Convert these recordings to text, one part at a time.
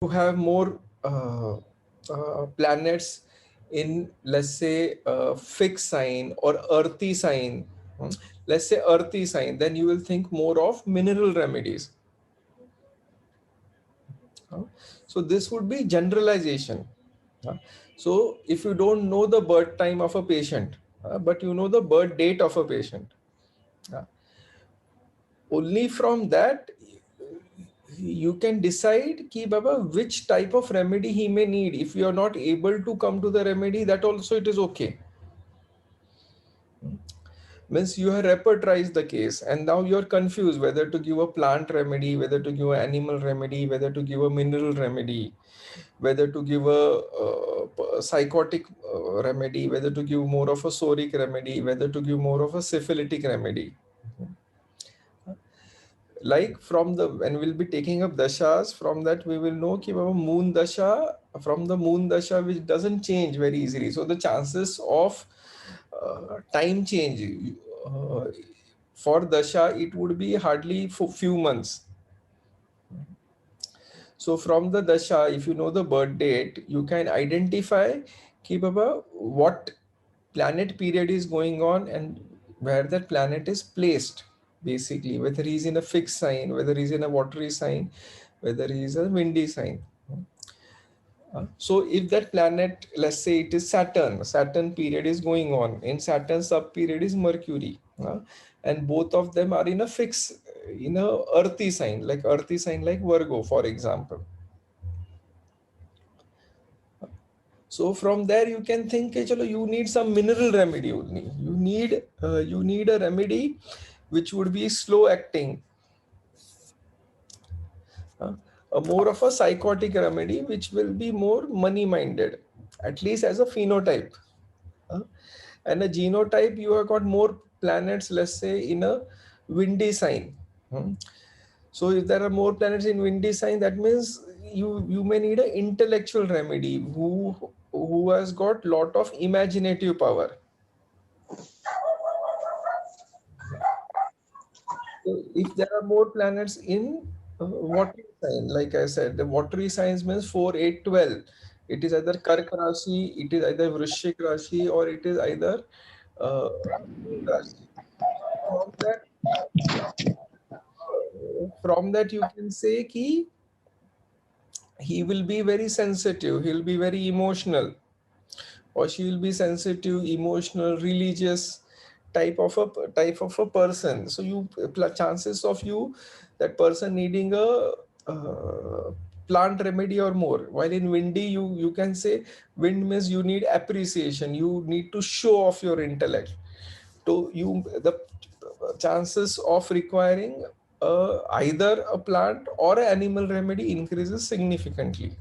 you have more planets in, let's say, fixed sign or earthy sign, let's say earthy sign, then you will think more of mineral remedies. uh, so this would be generalization. uh, so if you don't know the birth time of a patient, but you know the birth date of a patient, uh, only from that you can decide ki baba which type of remedy he may need. If you are not able to come to the remedy, that also it is okay. Means you have repertorized the case and now you are confused whether to give a plant remedy, whether to give an animal remedy, whether to give a mineral remedy, whether to give a psychotic remedy, whether to give more of a psoric remedy, whether to give more of a syphilitic remedy. Like from the, when we'll be taking up dashas, from that we will know ki baba moon dasha, from the moon dasha which doesn't change very easily, so the chances of time change uh, for dasha, it would be hardly for few months. So from the dasha, if you know the birth date, you can identify ki baba what planet period is going on and where that planet is placed, basically whether he's in a fixed sign, whether he's in a watery sign, whether he's a windy sign. So if that planet, let's say it is Saturn period is going on, in Saturn sub period is Mercury, and both of them are in a fixed, in a earthy sign like Virgo, for example. So from there you can think, "Hey, chalo, you need some mineral remedy only. You need a remedy which would be slow acting, uh, a more of a psychotic remedy which will be more money minded, at least as a phenotype. uh, and a genotype, you have got more planets, let's say in a windy sign. Hmm. So if there are more planets in windy sign, that means you may need an intellectual remedy who has got lot of imaginative power. So if there are more planets in watery sign, like I said, the watery signs means 4, 8, 12. It is either Kark Rashi, it is either Vrishchik Rashi, or it is either Moon Rashi. From that, from that you can say ki he will be very sensitive, he'll be very emotional, or she will be sensitive, emotional, religious type of a person. So you, chances of you, that person needing a uh, plant remedy or more. While in windy, you can say wind means you need appreciation, you need to show off your intellect. To you, the chances of requiring either a plant or an animal remedy increases significantly.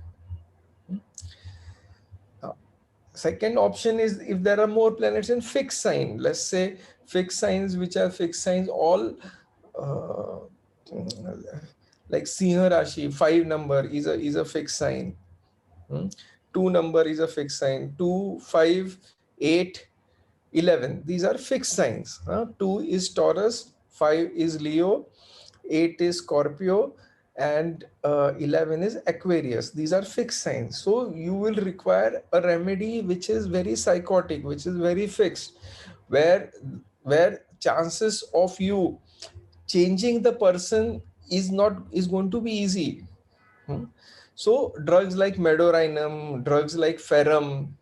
Second option is if there are more planets in fixed sign, let's say fixed signs, which are fixed signs all, uh, like Singer Rashi, 5 number is a fixed sign. Hmm. 2 number is a fixed sign. 2, 5, 8, 11. These are fixed signs. 2 is Taurus, 5 is Leo, 8 is Scorpio, and 11 is Aquarius. These are fixed signs. So you will require a remedy which is very psychotic, which is very fixed, where chances of you changing the person is going to be easy. Hmm. So drugs like Medorinum, drugs like Ferrum,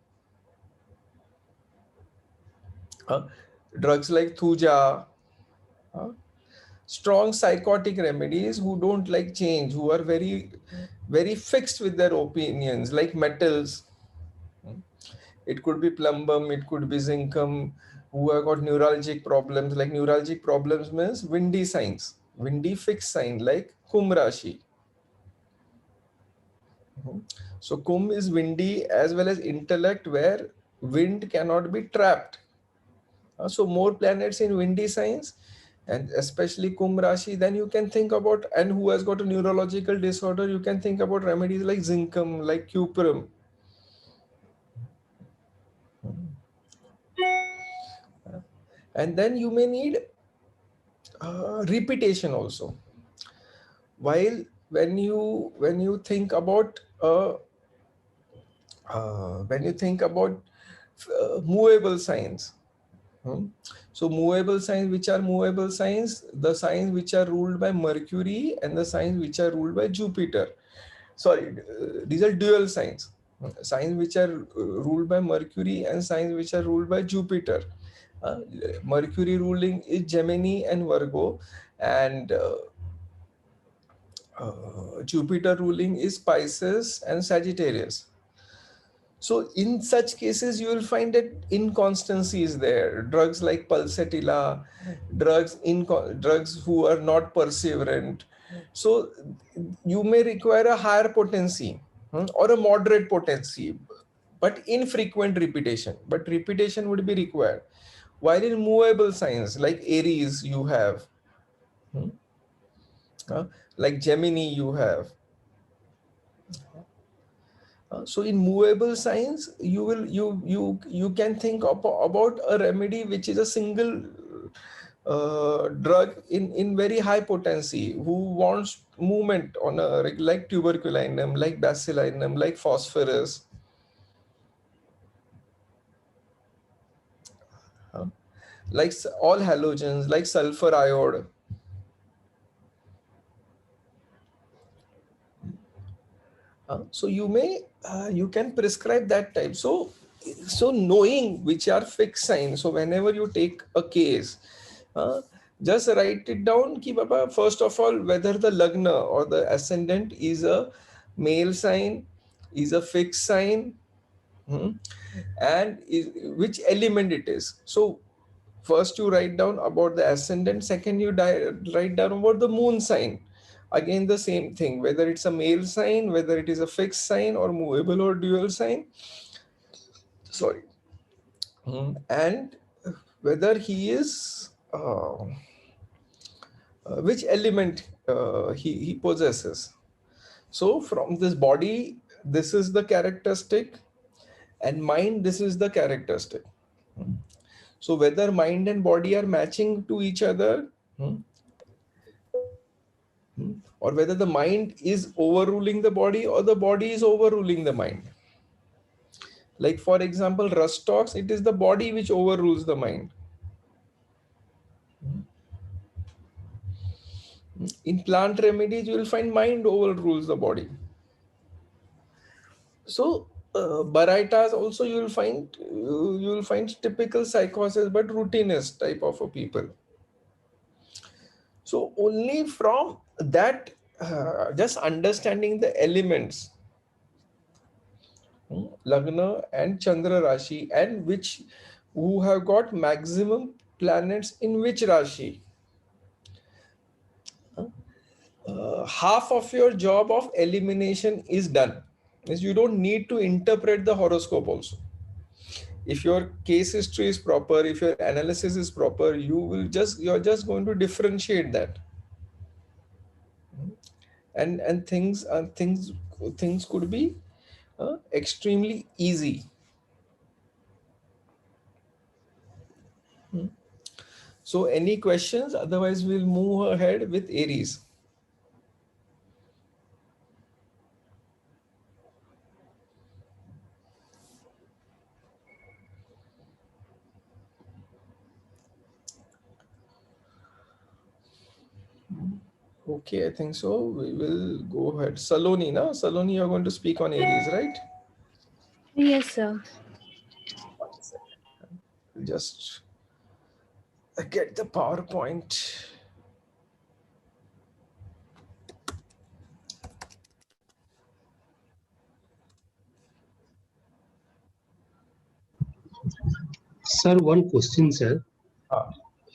uh, drugs like Thuja, uh, strong psychotic remedies who don't like change, who are very fixed with their opinions, like metals. It could be plumbum, it could be zincum, who have got neuralgic problems. Like neuralgic problems means windy signs, windy fixed sign like Kumbh Rashi. So Kumbh is windy as well as intellect, where wind cannot be trapped. So more planets in windy signs, and especially Kumbh Rashi, then you can think about, and who has got a neurological disorder, you can think about remedies like zincum, like cuprum. And then you may need repetition also. While when you think about when you think about movable signs. So movable signs, which are movable signs? The signs which are ruled by Mercury and the signs which are ruled by Jupiter. Sorry, these are dual signs. Signs which are ruled by Mercury and signs which are ruled by Jupiter. Uh, Mercury ruling is Gemini and Virgo, and Jupiter ruling is Pisces and Sagittarius. So in such cases, you will find that inconstancy is there. Drugs like pulsatilla, drugs who are not perseverant. So you may require a higher potency, or a moderate potency, but infrequent repetition. But repetition would be required. While in movable signs like Aries, you have, hmm, like Gemini, you have. So in movable signs, you can think about a remedy which is a single drug in very high potency, who wants movement on a like tuberculinum, like bacillinum, like phosphorus, like all halogens, like sulfur iode. So you can prescribe that type. So knowing which are fixed signs. So whenever you take a case, just write it down. Keep up. First of all, whether the lagna or the ascendant is a male sign, is a fixed sign, and which element it is. So first you write down about the ascendant. Second, you write down about the moon sign. Again, the same thing, whether it's a male sign, whether it is a fixed sign or movable or dual sign. Sorry. And whether he is which element he possesses. So from this body, this is the characteristic, and mind, this is the characteristic. So whether mind and body are matching to each other, or whether the mind is overruling the body or the body is overruling the mind. Like for example, Rust talks, it is the body which overrules the mind. In plant remedies, you will find mind overrules the body. So Baraitas also you will find typical psychosis, but routinist type of a people. So only from that, just understanding the elements, Lagna and Chandra Rashi, and which who have got maximum planets in which Rashi. Half of your job of elimination is done. Means you don't need to interpret the horoscope also. If your case history is proper, if your analysis is proper, you're just going to differentiate that, and things could be extremely easy. So any questions? Otherwise, we'll move ahead with Aries. Okay, I think so. We will go ahead. Saloni, na? Saloni, you're going to speak on Aries, right? Yes, sir. Just get the PowerPoint. Sir, one question, sir.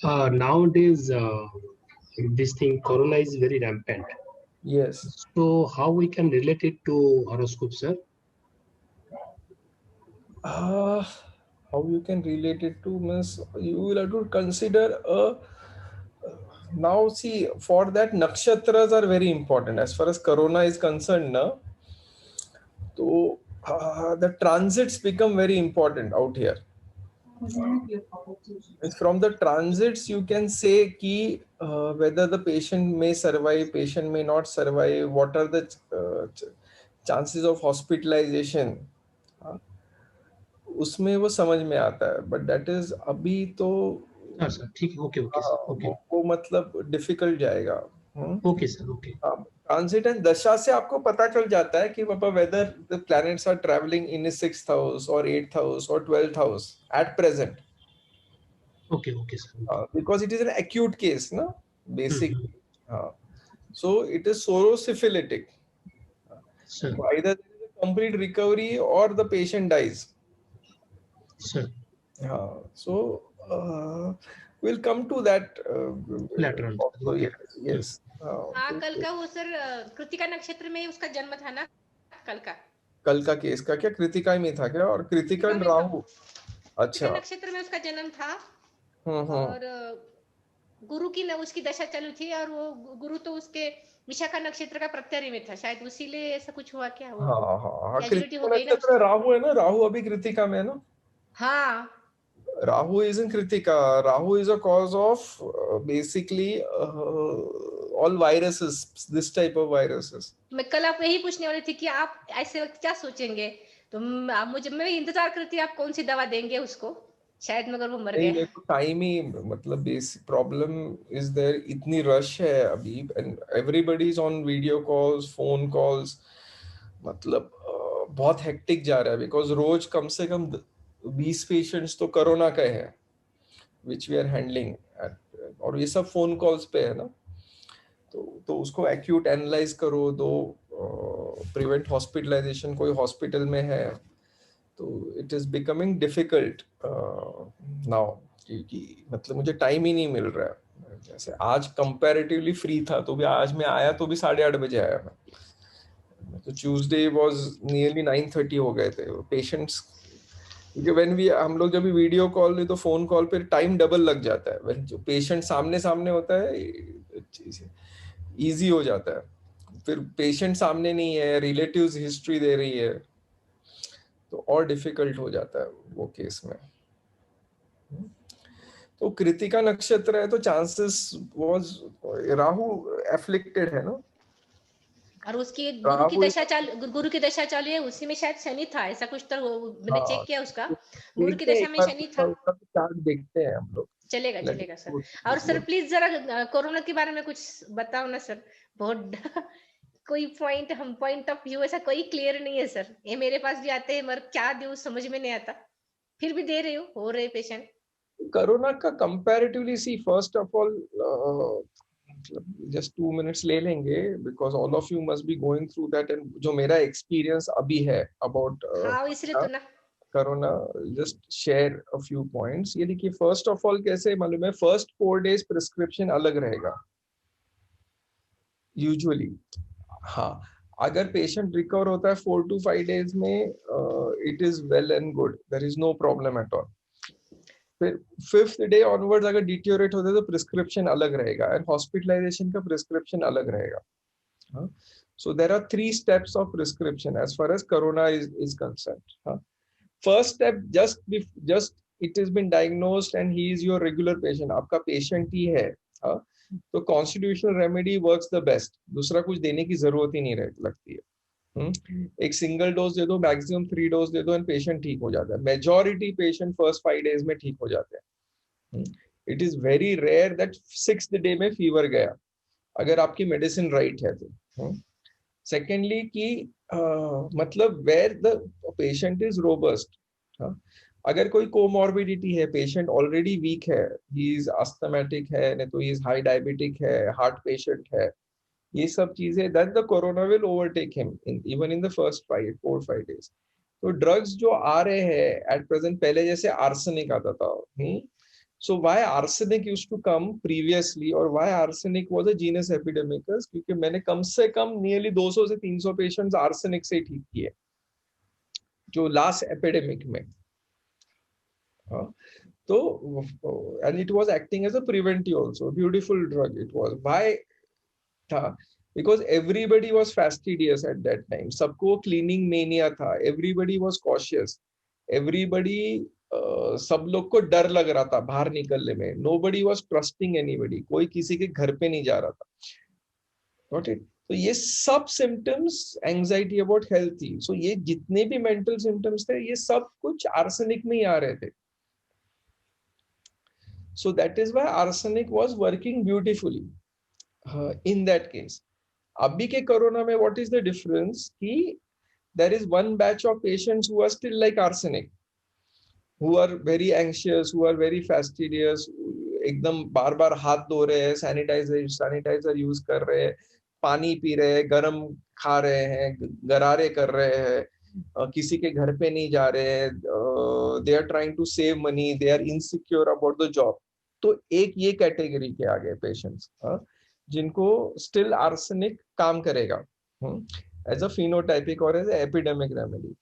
Nowadays, this thing, corona is very rampant. Yes. So how we can relate it to horoscope, sir? How you can relate it to, means you will have to consider now see, for that nakshatras are very important as far as corona is concerned, na. So the transits become very important out here. From the transits you can say ki, whether the patient may survive, patient may not survive, what are the chances of hospitalisation, उसमें वो समझ में आता है, but that is अभी तो हाँ sir, ठीक है, ओके ओके हाँ, सर, ओके वो मतलब डिफिकल्ट जाएगा। Okay sir, okay transit and दशा से आपको पता चल जाता है कि पापा whether the planets are travelling in 6th house और 8th हाउस और 12th house at present, okay okay sir, okay because it is an acute case ना बेसिक। हम्म, हाँ, so it is sorosyphilitic. Sir So either there is a complete recovery or the patient dies. Sir So we'll come to that later on, also. Okay Yes, yes. हाँ, कल का वो sir Kritika नक्षत्र में उसका जन्म था ना, कल का। कल का केस का क्या कृतिका में था क्या? और कृतिका कृतिका में राहु, कृतिका अच्छा नक्षत्र में उसका जन्म था। हम्म। और गुरु की उसकी दशा चली थी, और वो गुरु तो उसके विशाखा नक्षत्र का प्रत्यय में था, शायद उसीलिए ऐसा कुछ हुआ क्या, वो हाँ हाँ कैजुअलिटी हो कृतिका गई ना नक्षत्र उसकी। राहु है ना, राहु अभी कृतिका में है ना। हाँ, Rahu is in Kritika. Rahu is a cause of basically all viruses, this type of viruses. मैं कल आप यही पूछने वाली थी कि आप ऐसे वक्त क्या सोचेंगे, तो मैं इंतजार करती आप कौन सी दवा देंगे उसको, शायद मगर वो मर नहीं गए। मेरे को टाइम ही मतलब बेसिक प्रॉब्लम इज देयर, इतनी रश है अभी and everybody is on video calls, phone calls, मतलब बहुत हेक्टिक जा रहा है बिकॉज रोज कम से कम 20 पेशेंट्स तो कोरोना का है विच वी आर हैंडलिंग, और ये सब फोन कॉल्स पे है ना। तो उसको एक्यूट एनालाइज करो, दो प्रिवेंट हॉस्पिटलाइजेशन, कोई हॉस्पिटल में है तो it is becoming difficult now, क्योंकि मतलब मुझे टाइम ही नहीं मिल रहा है। जैसे आज कंपैरेटिवली फ्री था तो भी आज मैं आया तो भी 8:30 बजे आया मैं, तो ट्यूसडे वाज नियरली 9:30 हो गए थे पेशेंट्स, क्योंकि व्हेन वी हम लोग जब भी वीडियो कॉल नहीं तो फोन कॉल पे टाइम डबल लग जाता है, व्हेन जो पेशेंट सामने सामने होता है इजी हो जाता है, फिर पेशेंट सामने नहीं है, रिलेटिव्स हिस्ट्री दे रही है तो और डिफिकल्ट हो जाता है वो केस में। तो कृतिका नक्षत्र है तो चांसेस वाज राहु एफ्लिक्टेड है ना, और उसकी राहु गुरु की दशा चालू है, उसी में शायद शनि था, ऐसा कुछ तो मैंने हाँ, चेक किया उसका, गुरु की देखते हैं दशा एक में बार शनि था। उसका चार्ट देखते हैं हम लोग। चलेगा चलेगा सर। और सर प्लीज जरा कोरोना के बारे में कुछ बताओ ना सर, बहुत कोई पॉइंट ऑफ व्यू ऐसा कोई क्लियर नहीं है सर, ये मेरे पास भी आते हैं मगर क्या दूं समझ में नहीं आता, फिर भी दे रही हूँ, हो रहे पेशेंट। कोरोना का comparatively see first of all just 2 minutes ले लेंगे because all of you must be going through that, and जो मेरा एक्सपीरियंस अभी है अबाउट हाँ, इसलिए तो ना। Corona, just share a few points. ये देखिए फर्स्ट ऑफ ऑल कैसे मालूम है, फर्स्ट 4 डेज प्रिस्क्रिप्शन अलग रहेगा यूजुअली। हाँ, अगर पेशेंट रिकवर होता है 4 to 5 डेज में, it is well and good, there is no problem at all. फिर 5th डे ऑनवर्ड्स अगर डिटेरियोरेट होता है तो प्रिस्क्रिप्शन अलग रहेगा एंड हॉस्पिटलाइजेशन का प्रिस्क्रिप्शन अलग रहेगा। So there are 3 steps of prescription as far as corona is concerned. First step, just it has been diagnosed and he is your regular patient, आपका पेशेंट ही है, तो constitutional remedy works the best, दूसरा कुछ देने की जरूरत ही नहीं लगती है। एक सिंगल डोज दे दो, मैक्सिमम 3 डोज दे दो एंड पेशेंट ठीक हो जाता है। मेजॉरिटी पेशेंट फर्स्ट 5 डेज में ठीक हो जाते हैं। It is very rare that 6th day में फीवर गया, अगर आपकी मेडिसिन राइट है तो। सेकेंडली कि मतलब where the patient is robust, अगर कोई कोमॉर्बिडिटी है, पेशेंट ऑलरेडी वीक है, ही इज अस्थमेटिक है, नहीं तो ही इज हाई डायबिटिक है, हार्ट पेशेंट है, ये सब चीजें, that the corona will overtake him even in the first 4-5 days। तो ड्रग्स जो आ रहे हैं एट प्रेजेंट, पहले जैसे आर्सेनिक आता था, so why arsenic used to come previously or why arsenic was a genus epidemicus, क्योंकि मैंने कम से कम नियरली 200 से 300 पेशेंट्स आर्सेनिक से ठीक किए जो लास्ट एपिडेमिक में। तो and it was acting as a preventive also, beautiful drug it was। why था, because everybody was fastidious at that time, सबको क्लीनिंग मेनिया था, everybody was cautious, everybody सब लोग को डर लग रहा था बाहर निकलने में, nobody was trusting anybody, कोई किसी के घर पे नहीं जा रहा था, got it। तो ये सब सिम्टम्स एंजाइटी अबाउट हेल्थ थी. सो ये जितने भी मेंटल सिम्टम्स थे ये सब कुछ आर्सेनिक में ही आ रहे थे. सो that is why arsenic was working beautifully in that case. अभी के कोरोना में व्हाट इज द डिफरेंस कि there is one batch of patients who are still like arsenic, who are very anxious, who are very fastidious, एकदम बार बार हाथ धो रहे हैं, sanitiser use कर रहे हैं, पानी पी रहे हैं, गरम खा रहे हैं, गरारे कर रहे हैं, किसी के घर पे नहीं जा रहे हैं, they are trying to save money, they are insecure about the job. तो एक ये कैटेगरी के आगे पेशेंट्स जिनको स्टिल आर्सेनिक काम करेगा एज अ फिनोटाइपिक और as a epidemic remedy.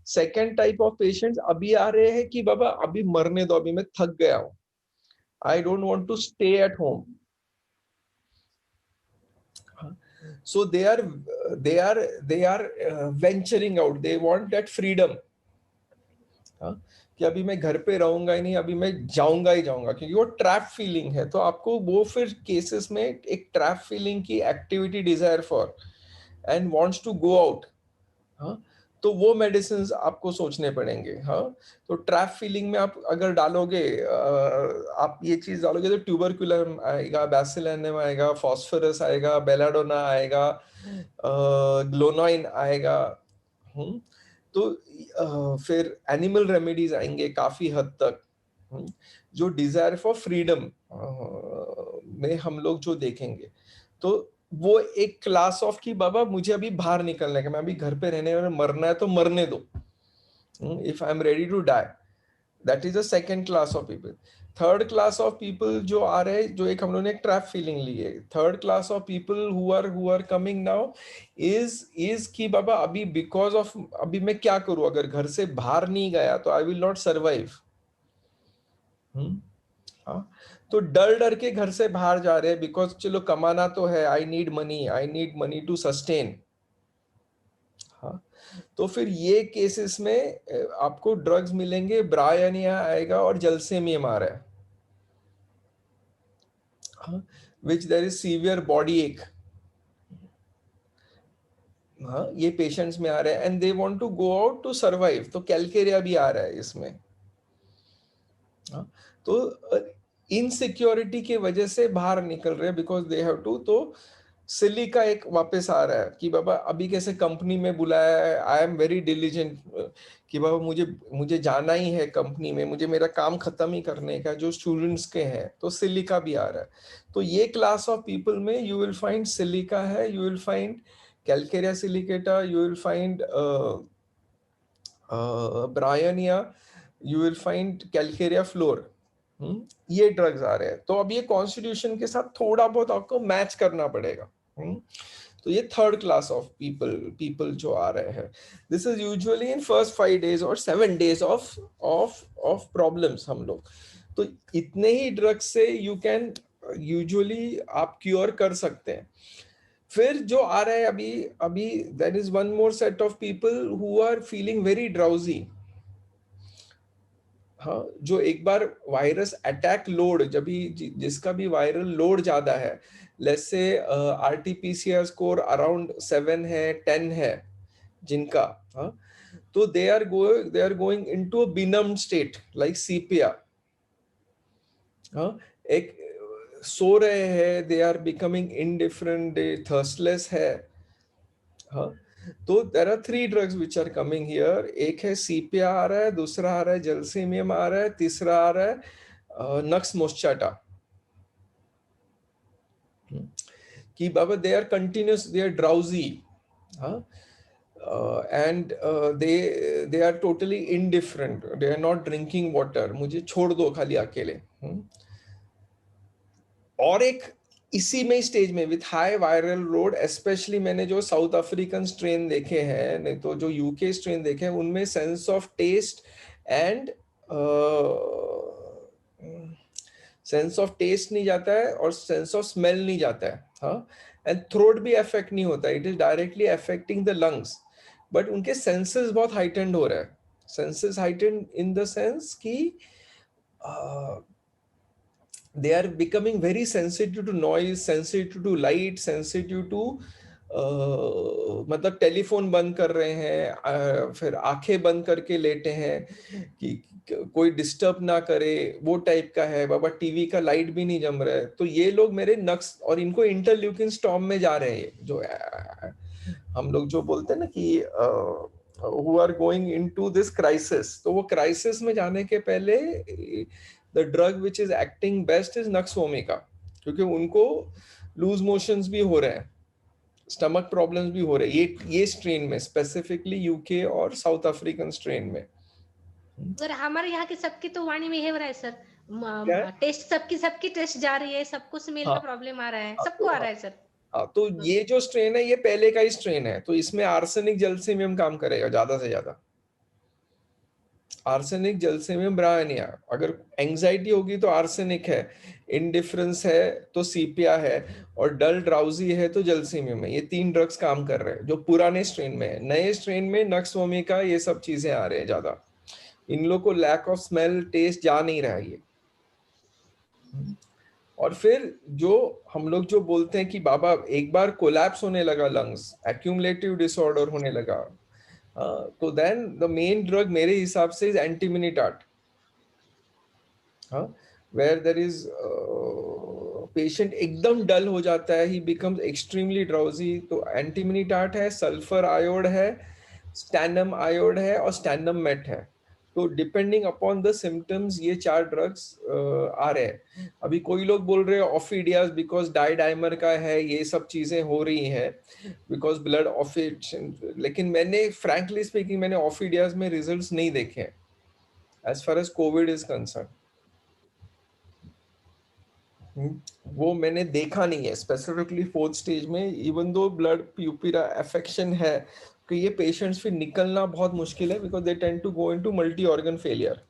Second type of patients अभी आ रहे हैं कि बाबा अभी मरने दो, अभी मैं थक गया हूं, I don't want to stay at home. So they are venturing out, they want that freedom. कि अभी मैं घर पे रहूंगा ही नहीं, अभी मैं जाऊंगा ही जाऊंगा, क्योंकि वो ट्रैप फीलिंग है. तो आपको वो फिर केसेस में एक ट्रैप फीलिंग की activity desire for and wants to go out. तो वो मेडिसिन आपको सोचने पड़ेंगे. तो ट्रैप फीलिंग में आप अगर डालोगे, आप ये चीज डालोगे तो ट्यूबरकुलम आएगा, बैसिलिनम आएगा, फास्फोरस आएगा, बेलाडोना आएगा, ग्लोनाइन आएगा. तो फिर एनिमल रेमेडीज आएंगे काफी हद तक. जो डिजायर फॉर फ्रीडम में हम लोग जो देखेंगे, तो वो एक क्लास ऑफ की बाबा मुझे अभी बाहर निकलने का, मैं अभी घर पे रहने में मरना है तो मरने दो, if I am ready to die. That is a second class of people. Third class of people जो आ रहे हैं, जो एक हम लोगों ने एक ट्रैप फीलिंग ली है, third class of people who are coming now is कि बाबा अभी बिकॉज ऑफ अभी मैं क्या करूं, अगर घर से बाहर नहीं गया तो आई विल नॉट सर्वाइव. तो डर डर के घर से बाहर जा रहे हैं, बिकॉज चलो कमाना तो है, I need money to sustain. तो फिर ये केसेस में आपको ड्रग्स मिलेंगे, ब्रायनिया आएगा और जलसेमियम आ रहा है, which there is severe body ache. ये पेशेंट्स में आ रहे हैं and they want to go out to survive. तो कैलकेरिया भी आ रहा है इसमें. तो इनसिक्योरिटी की वजह से बाहर निकल रहे हैं, बिकॉज दे हैव टू. तो सिलिका एक वापस आ रहा है कि बाबा अभी कैसे कंपनी में बुलाया है, आई एम वेरी डिलीजेंट कि बाबा मुझे जाना ही है कंपनी में, मुझे मेरा काम खत्म ही करने का, जो स्टूडेंट्स के हैं. तो सिलिका भी आ रहा है. तो ये क्लास ऑफ पीपल में यू विल फाइंड सिलिका है, you will find calcarea silicata, you will find bryonia, you will find calcarea fluor. ये ड्रग्स आ रहे हैं. तो अब ये कॉन्स्टिट्यूशन के साथ थोड़ा बहुत आपको मैच करना पड़ेगा. तो ये थर्ड क्लास ऑफ पीपल जो आ रहे हैं, this is usually in first 5 days और 7 days ऑफ प्रॉब्लम्स हम लोग. तो इतने ही ड्रग्स से यू कैन यूजुअली आप क्योर कर सकते हैं. फिर जो आ रहा है अभी there is one more set of people who are feeling very drowsy. जो एक बार वायरस अटैक लोड, जब भी जिसका भी वायरल लोड ज्यादा है, let's say RTPCR score around 7 है, 10 है जिनका, तो they are going into a benumb state like sepia. एक सो रहे हैं, they are becoming indifferent, they thirstless है. तो there are 3 drugs which are coming here. एक है सीपिया आ रहा है, दूसरा आ रहा है जलसेमियम आ रहा है, तीसरा आ रहा है नक्स मोस्चाटा. कि बाबा they are continuous, they are drowsy, and they are totally indifferent, they are not drinking water, मुझे छोड़ दो खाली अकेले. और एक इसी में स्टेज में with high viral load, specially मैंने जो साउथ अफ्रीकन स्ट्रेन देखे हैं, नहीं तो जो यूके स्ट्रेन देखे हैं, उनमें sense of taste and sense of taste नहीं जाता है और सेंस ऑफ स्मेल नहीं जाता है. एंड थ्रोट भी अफेक्ट नहीं होता, it is directly affecting the lungs. But उनके सेंसेस बहुत हाइटेंड हो रहा है. Senses heightened in the sense कि they are becoming very sensitive to noise, sensitive to light, sensitive to मतलब टेलीफोन बंद कर रहे हैं, फिर आंखें बंद करके लेटे हैं कि कोई डिस्टर्ब ना करे, वो टाइप का है। बाबा टीवी का लाइट भी नहीं जम रहा है, तो ये लोग मेरे नक्स, और इनको इंटरल्यूकिन स्टॉर्म में जा रहे हैं, जो हम लोग जो बोलते हैं ना कि who are going into this crisis, तो वो क्राइसिस में जाने के पहले the drug which is acting best is nux vomica, क्योंकि उनको लूज मोशंस भी हो रहे हैं, स्टमक प्रॉब्लम्स भी हो रहे हैं ये स्ट्रेन में, स्पेसिफिकली यूके और साउथ अफ्रीकन स्ट्रेन में। सर हमारे यहाँ के सबकी तो वाणी में है हो रहा है सर, क्या है? टेस्ट सबकी टेस्ट जा रही है, सबको स्मेल हाँ, का प्रॉब्लम आ रहा है, हाँ, सबको आ रहा है सर। हाँ, तो ये जो स्ट्रेन है ये पहले का ही स्ट्रेन है, तो इसमें आर्सेनिक जलसेमियम काम करेगा ज्यादा से ज्यादा। आर्सेनिक जलसेमियम ब्रायनिया, अगर एंजाइटी होगी तो आर्सेनिक है, इंडिफरेंस है तो सीपिया है, और डल ड्राउजी है तो जलसेमियम है। ये 3 ड्रग्स काम कर रहे हैं जो पुराने स्ट्रेन में है। नए स्ट्रेन में नक्स वोमिका ये सब चीजें आ रहे हैं ज्यादा। इन लोग को लैक ऑफ स्मेल टेस्ट जा नहीं रहा है ये। और फिर जो हम लोग जो बोलते हैं कि बाबा एक बार कोलैप्स होने लगा लंग्स, एक्यूमुलेटिव डिसऑर्डर होने लगा, तो देन द मेन ड्रग मेरे हिसाब से is antimonium tart, where there is patient एकदम डल हो जाता है, ही बिकम्स एक्सट्रीमली ड्राउजी, तो एंटीमिनिटाट है, सल्फर आयोड है, स्टैनम आयोड है और स्टैनम मेट है। तो डिपेंडिंग अपॉन द सिम्टम्स ये 4 ड्रग्स आ रहे हैं। अभी कोई लोग बोल रहे हैं ऑफिडियाज बिकॉज डाइडाइमर का है, ये सब चीजें हो रही हैं बिकॉज ब्लड ऑफिड, लेकिन मैंने फ्रैंकली स्पीकिंग मैंने ऑफिडियाज में रिजल्ट्स नहीं देखे हैं as far as COVID is concern. वो मैंने देखा नहीं है स्पेसिफिकली 4th स्टेज में, इवन दो ब्लड प्यूपिरा अफेक्शन है, कि ये पेशेंट्स फिर निकलना बहुत मुश्किल है because they tend to go into multi organ failure,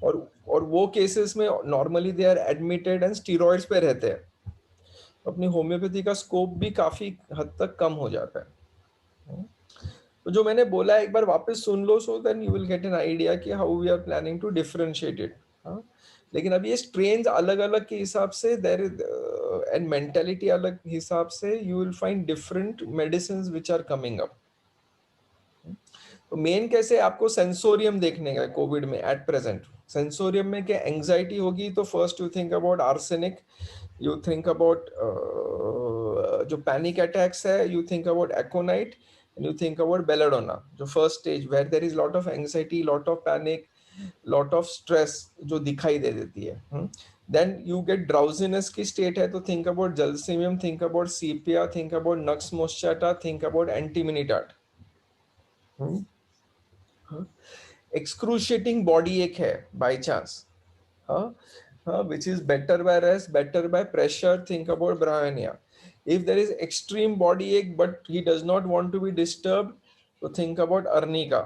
और वो केसेस में normally they are admitted and steroids पे रहते हैं, अपनी होम्योपैथी का स्कोप भी काफी हद तक कम हो जाता है। तो जो मैंने बोला एक बार वापस सुन लो, so then you will get an idea कि how we are planning to differentiate it. लेकिन अब ये स्ट्रेन्स अलग अलग के हिसाब से देयर एंड मेंटालिटी अलग हिसाब से, you will find different medicines which are coming up. तो मेन कैसे आपको सेंसोरियम देखने का कोविड में एट प्रेजेंट। सेंसोरियम में क्या एंजाइटी होगी तो first you think about arsenic, you think about जो पैनिक अटैक्स है, you think about aconite, and you think about belladonna, जो first stage where there is lot of anxiety, lot of panic, lot of stress जो दिखाई दे देती है। Then you get drowsiness की state है तो think about gelsemium, think about sepia, think about nux moscata, think about antimonitat। excruciating body ache है by chance, which is better by rest, better by pressure, think about bryonia। If there is extreme body ache but he does not want to be disturbed, so think about arnica।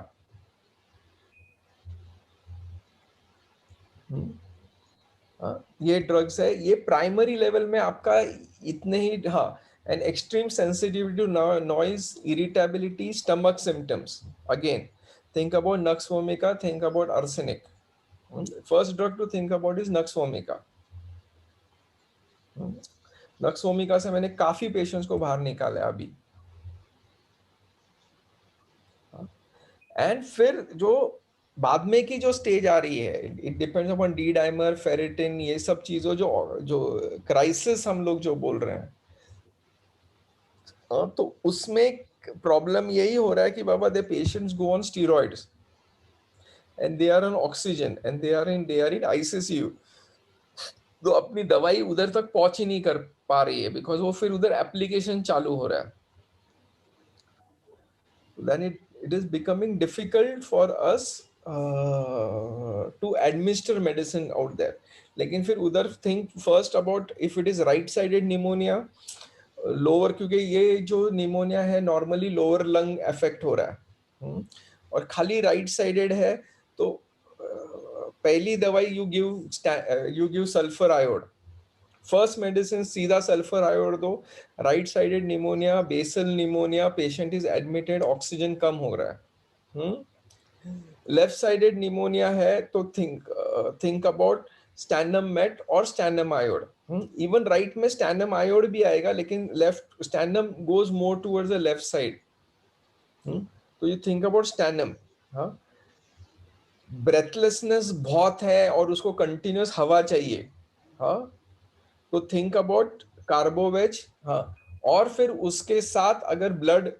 ये drugs है, ये primary level में आपका इतने ही। हाँ, and extreme sensitivity to noise, irritability, stomach symptoms, again think about nux vomica, think about arsenic। First drug to think about is nux vomica। Nux vomica से मैंने काफी पेशेंट्स को बाहर निकाला अभी। एंड फिर जो बाद में की जो स्टेज आ रही है, it depends upon D dimer, ferritin, ये सब चीजों जो क्राइसिस हम लोग जो बोल रहे हैं, तो उसमें प्रॉब्लम यही हो रहा है कि बाबा they patients go on steroids and they are on oxygen and they are in ICU, तो अपनी दवाई उधर तक पहुंच ही नहीं कर पा रही है बिकॉज वो फिर उधर एप्लीकेशन चालू हो रहा है। Then it is becoming difficult for us to administer medicine out there. लेकिन फिर उधर think first about if it is right sided pneumonia, lower, क्योंकि ये जो निमोनिया है नॉर्मली लोअर लंग अफेक्ट हो रहा है, और खाली राइट साइडेड है तो पहली दवाई you give sulphur iod, first medicine सीधा सल्फर आयोड दो। Right sided pneumonia, basal pneumonia, patient is admitted, oxygen कम हो रहा है। लेफ्ट साइडेड निमोनिया है तो थिंक अबाउट स्टैनम मेट और स्टैनम आयोड। इवन राइट में स्टैंडम आयोड भी आएगा, लेकिन left stannum goes more towards the left side. तो यू थिंक अबाउट स्टैंडम. हाँ, ब्रेथलेसनेस बहुत है और उसको कंटिन्यूस हवा चाहिए. हाँ, तो थिंक अबाउट कार्बोवेज. हाँ, और फिर उसके साथ अगर ब्लड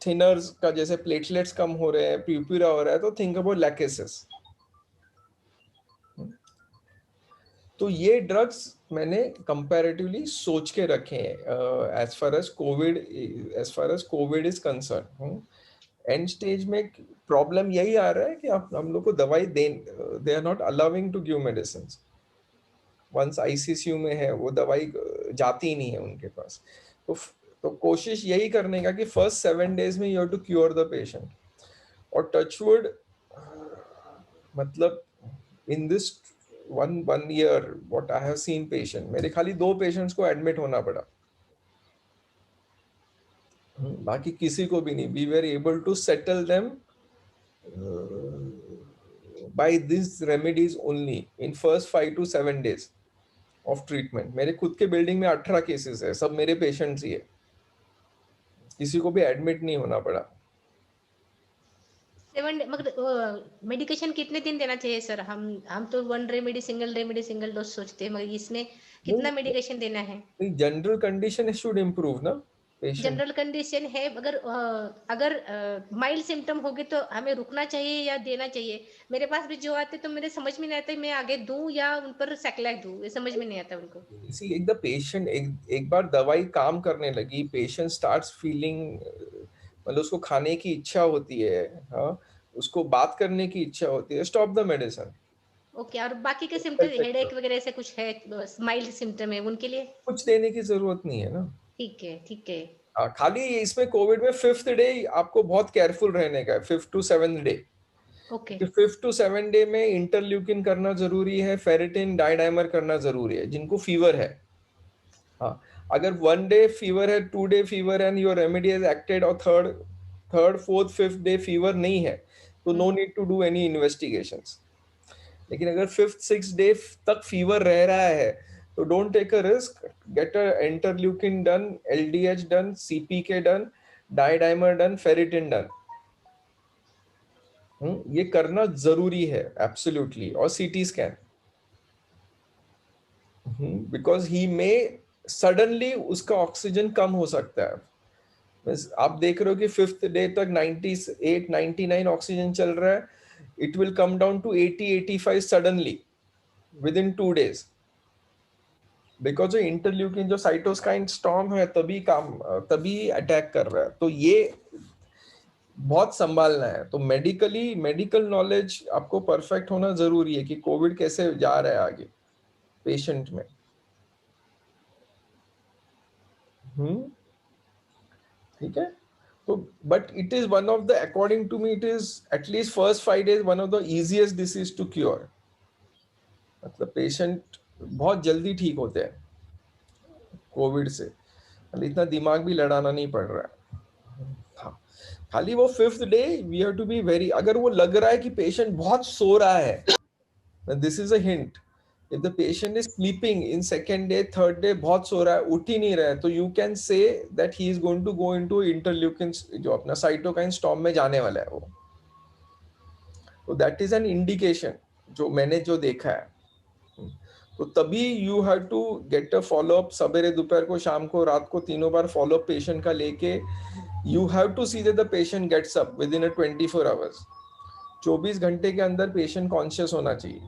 थिनर्स का जैसे प्लेटलेट्स कम हो रहे हैं, प्यूपिरा हो रहा है, तो थिंक अबाउट लैकेसिस. तो ये ड्रग्स मैंने कंपैरेटिवली सोच के रखे हैं as far as COVID is concern. End stage में प्रॉब्लम यही आ रहा है कि हम लोग को दवाई they are not allowing to give medicine. Once ICCU में है वो दवाई जाती ही नहीं है उनके पास. तो कोशिश यही करने का कि फर्स्ट 7 days में you have to cure the patient. और टचवुड मतलब in this one year what I have seen patient, मेरे खाली 2 पेशेंट्स को एडमिट होना पड़ा, बाकी किसी को भी नहीं. We were able to settle them by this remedies only in first 5 to 7 days of treatment. मेरे खुद के बिल्डिंग में 18 केसेस है, सब मेरे पेशेंट्स ही है, किसी को भी एडमिट नहीं होना पड़ा. 7 मगर मेडिकेशन कितने दिन देना चाहिए सर? हम तो 1 रेमेडी सिंगल डोज सोचते हैं, मगर इसमें कितना मेडिकेशन देना है? जनरल कंडीशन शुड इम्प्रूव ना पेशेंट. जनरल कंडीशन है, अगर माइल्ड सिम्टम होगी तो हमें रुकना चाहिए या देना चाहिए? मेरे पास भी जो आते तो मेरे समझ में नहीं आता मैं आगे दूं या उन पर सेकलैक दूं, ये समझ में नहीं आता उनको. See, एक द पेशेंट एक बार दवाई काम करने लगी, पेशेंट स्टार्ट्स फीलिंग, मतलब उसको खाने की इच्छा होती है, हाँ, उसको बात करने की इच्छा होती है, स्टॉप द मेडिसिन. ओके, और बाकी के सिम्टम हेडेक वगैरह ऐसे कुछ है, माइल्ड सिम्टम है, उनके लिए कुछ देने की जरूरत नहीं है ना. ठीक है, ठीक है. खाली इसमें कोविड में 5th डे आपको बहुत केयरफुल रहने का है. 5th to 7th day. Okay. 5th to 7th day में इंटरल्यूकिन करना जरूरी है, फेरिटिन डाइडाइमर करना जरूरी है जिनको फीवर है. हाँ, अगर 1 day फीवर है, 2 day fever and your remedy is acted, और third 4th 5th day fever नहीं है, तो no need to do any investigations. लेकिन अगर 5th 6th डे तक फीवर रह रहा है तो don't take a risk, get a interleukin done, LDH done, CPK done, D dimer done, ferritin done. ये करना जरूरी है एब्सोल्युटली. और सीटी स्कैन, बिकॉज ही में सडनली उसका ऑक्सीजन कम हो सकता है. आप देख रहे हो कि 5th डे तक 98 99 ऑक्सीजन चल रहा है, it will come down to 80-85 suddenly within 2 days, because जो इंटरल्यूकिन जो साइटोकाइन स्टॉर्म है तभी अटैक कर रहा है. तो ये बहुत संभालना है. तो मेडिकल नॉलेज आपको परफेक्ट होना जरूरी है कि कोविड कैसे जा रहा है आगे पेशेंट में. ठीक है. तो but it is one of the, according to me, it is at least first 5 days one of the easiest disease to cure. मतलब पेशेंट बहुत जल्दी ठीक होते हैं कोविड से, इतना दिमाग भी लड़ाना नहीं पड़ रहा है. हाँ, खाली वो 5th day we have to be very, अगर वो लग रहा है कि पेशेंट बहुत सो रहा है, this is a hint. If the patient is sleeping in 2nd day, 3rd day, बहुत सो रहा है, उठ ही नहीं रहा है, तो you can say that he is going to go into interleukins, जो अपना cytokine storm में जाने वाला है वो. तो that is an indication जो मैंने जो देखा है. तो तभी you have to get a follow up, सवेरे दोपहर को शाम को रात को 3 बार follow up patient का लेके. You have to see that the patient gets up within a 24 hours. 24 घंटे के अंदर पेशेंट कॉन्शियस होना चाहिए,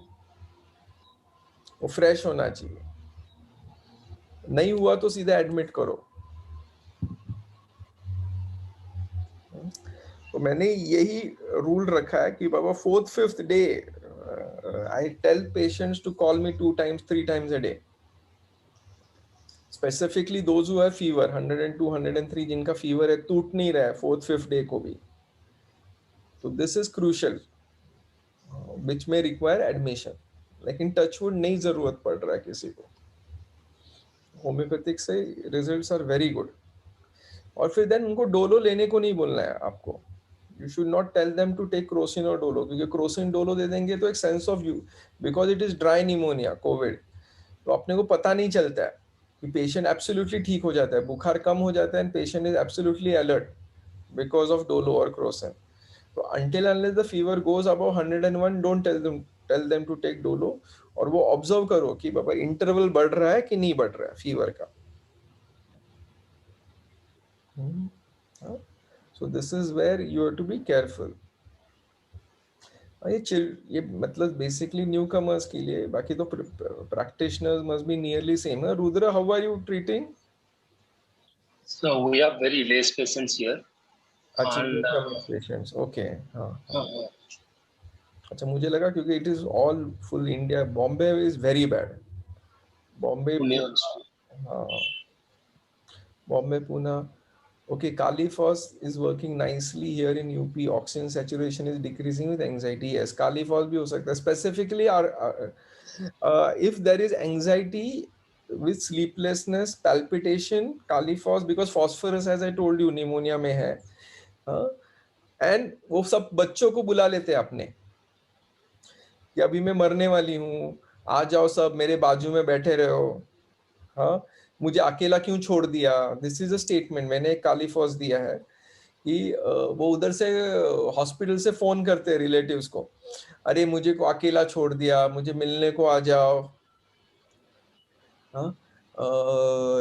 वो फ्रेश होना चाहिए. नहीं हुआ तो सीधा एडमिट करो. तो मैंने यही रूल रखा है कि बाबा 4th 5th day I tell patients to call me 2 times 3 times a day, specifically those who have fever 102 103, जिनका फीवर है, टूट नहीं रहा है 4th 5th डे को भी. तो दिस इज क्रूशियल विच में रिक्वायर एडमिशन. लेकिन टचवुड नहीं जरूरत पड़ रहा है किसी को. होम्योपैथिक से रिजल्ट्स आर वेरी गुड. और फिर देन उनको डोलो लेने को नहीं बोलना है आपको. You should not tell them to take Crocin और डोलो, क्योंकि क्रोसिन डोलो दे देंगे तो एक sense of you, because it is dry pneumonia COVID, तो अपने को पता नहीं चलता है कि पेशेंट एब्सोल्युटली ठीक हो जाता है, बुखार कम हो जाता है and patient is absolutely alert because of Dolo और क्रोसिन. तो until unless the fever goes above 101, don't tell them to take Dolo, और वो ऑब्जर्व करो कि बाबा इंटरवल बढ़ रहा है कि नहीं बढ़ रहा है फीवर का. So this is where you have to be careful. ये मतलब बेसिकली न्यू कमर्स के लिए, बाकी तो practitioners must be nearly same. Rudra, how are you treating? So we have very less patients here. अच्छा, And, पेशेंट्स, ओके. हाँ. अच्छा, मुझे लगा क्योंकि it is all full India. Bombay is very bad. Bombay, हाँ, Bombay, Pune. Okay, Califos is working nicely here in UP. Oxygen saturation is decreasing with anxiety. Yes, Califos भी हो सकता है. Specifically, if there is anxiety with sleeplessness, palpitation, Califos, because phosphorus, as I told you, pneumonia में है. And वो सब बच्चों को बुला लेते हैं अपने कि अभी मैं मरने वाली हूँ, आ जाओ सब मेरे बाजू में बैठे रहो. हाँ, मुझे अकेला क्यों छोड़ दिया. दिस इज अ स्टेटमेंट मैंने कालीफॉस दिया है कि वो उधर से हॉस्पिटल से फोन करते हैं रिलेटिव्स को, अरे मुझे को अकेला छोड़ दिया, मुझे मिलने को आ जाओ. हाँ,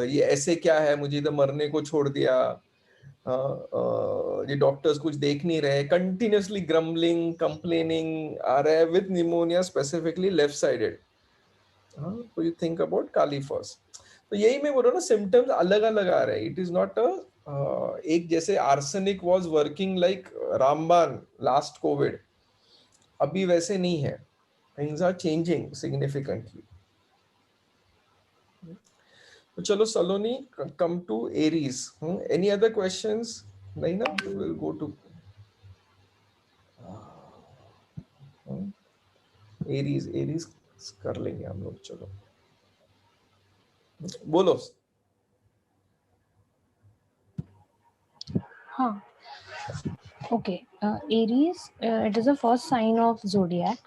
ये ऐसे क्या है, मुझे इधर मरने को छोड़ दिया. ये डॉक्टर्स कुछ देख नहीं रहे. कंटिन्यूअसली ग्रम्बलिंग, कंप्लेनिंग आ रहा है with pneumonia, specifically left sided. तो यू थिंक अबाउट कालीफॉस. तो यही मैं बोल रहा हूँ ना, सिम्टम्स अलग अलग आ रहे हैं. इट इज नॉट एक जैसे आर्सेनिक वाज वर्किंग लाइक रामबाण लास्ट कोविड, अभी वैसे नहीं है. Things are changing significantly. तो चलो Saloni, come to Aries. Any other questions? नहीं ना, will go to Aries. Aries कर लेंगे हम लोग. चलो बोलो. हाँ. Okay. Aries, it is the first sign of zodiac.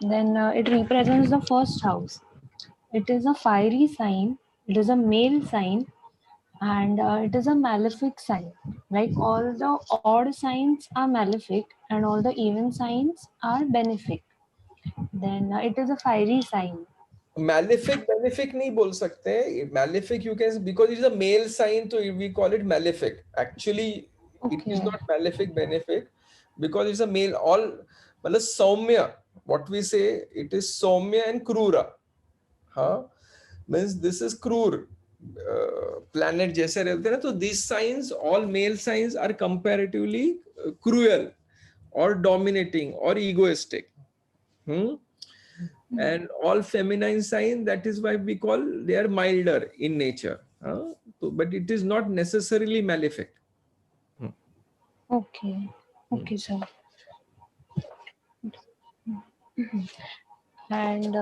Then it represents the first house. It is a fiery sign. It is a male sign, and it is a malefic sign. Like all the odd signs are malefic, and all the even signs are benefic. Then it is a fiery sign. Malefic, benefic नहीं बोल सकते. Malefic you can, because it is a male sign, so we call it malefic. Actually, it is not malefic, benefic, because it's a male. All मतलब सौम्य, what we say, it is Saumya and क्रूरा. हाँ, means this is क्रूर planet जैसे रहते हैं ना. तो these signs, all male signs are comparatively cruel or dominating or egoistic. And all feminine sign, that is why we call they are milder in nature. So, but it is not necessarily malefic. Okay. Okay, sir. And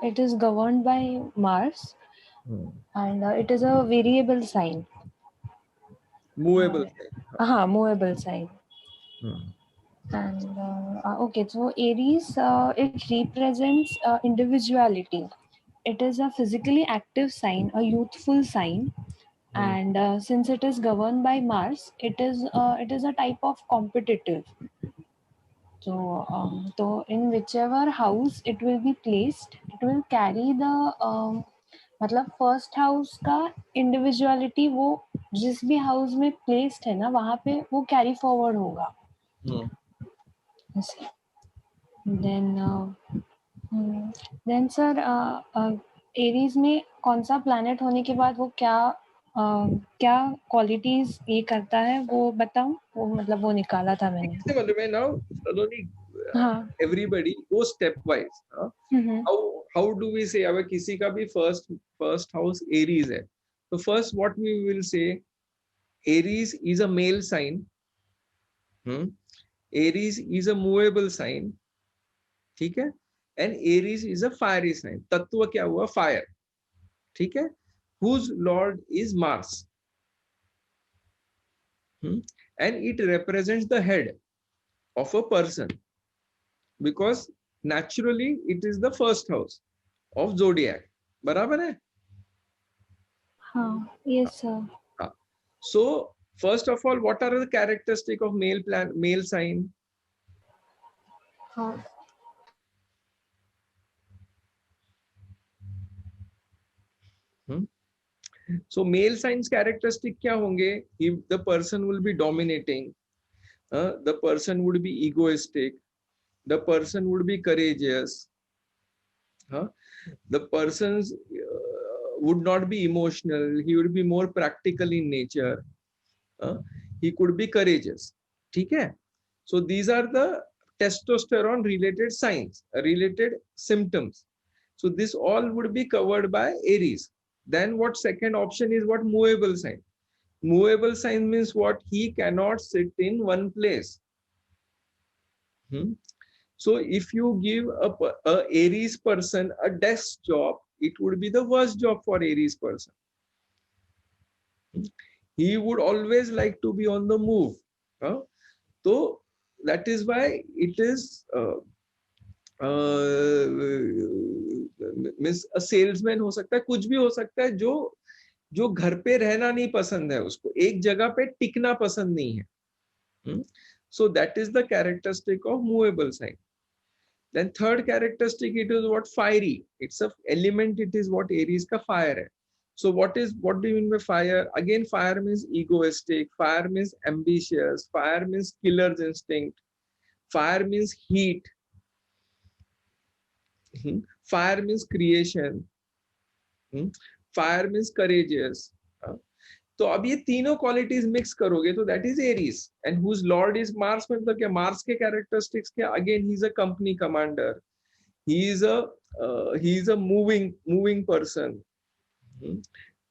it is governed by Mars, and it is a variable sign. Movable sign. Movable sign. And okay, so Aries, it represents individuality. It is a physically active sign, a youthful sign, and since it is governed by Mars, it is a type of competitive. So in whichever house it will be placed, it will carry the मतलब first house का individuality वो जिस भी house में placed है ना वहाँ पे वो कैरी फॉरवर्ड होगा. देन सर एरीज में कौन सा प्लैनेट होने के बाद वो क्या क्वालिटीज ये करता है वो बताऊं. वो मतलब वो निकाला था मैंने. हाँ, everybody go stepwise. How do we say, अगर किसी का भी first house Aries है, तो first what we will say, Aries is a male sign. Aries is a movable sign. ठीक है. And Aries is a fiery sign. तत्व क्या हुआ? Fire. ठीक है. Whose lord is Mars. And it represents the head of a person, because naturally it is the first house. of zodiac. बराबर है? हाँ, yes sir. So first of all, what are the characteristic of male sign? हाँ. So male signs characteristic क्या होंगे? If the person will be dominating, the person would be egoistic, the person would be courageous, the persons would not be emotional, he would be more practical in nature, he could be courageous. ठीक है? So these are the testosterone related signs, related symptoms. So this all would be covered by Aries. Then what second option is what? Movable sign. Movable sign means what? He cannot sit in one place. So if you give a Aries person a desk job, it would be the worst job for Aries person. He would always like to be on the move. So that is why it is means a salesman हो सकता है, कुछ भी हो सकता है, जो घर पे रहना नहीं पसंद है, उसको एक जगह पे टिकना पसंद नहीं है. So that is the characteristic of movable sign. Then third characteristic, it is what? Fiery. It's a element, it is what? Aries का फायर है. So what do you mean by fire? Again, fire means egoistic, fire means ambitious, fire means killer's instinct, fire means heat, fire means creation, fire means courageous. तो अब ये तीनों qualities mix करोगे तो that is Aries, and whose lord is Mars. मतलब क्या? Mars के characteristics क्या? Again he is a company commander, he is a moving person,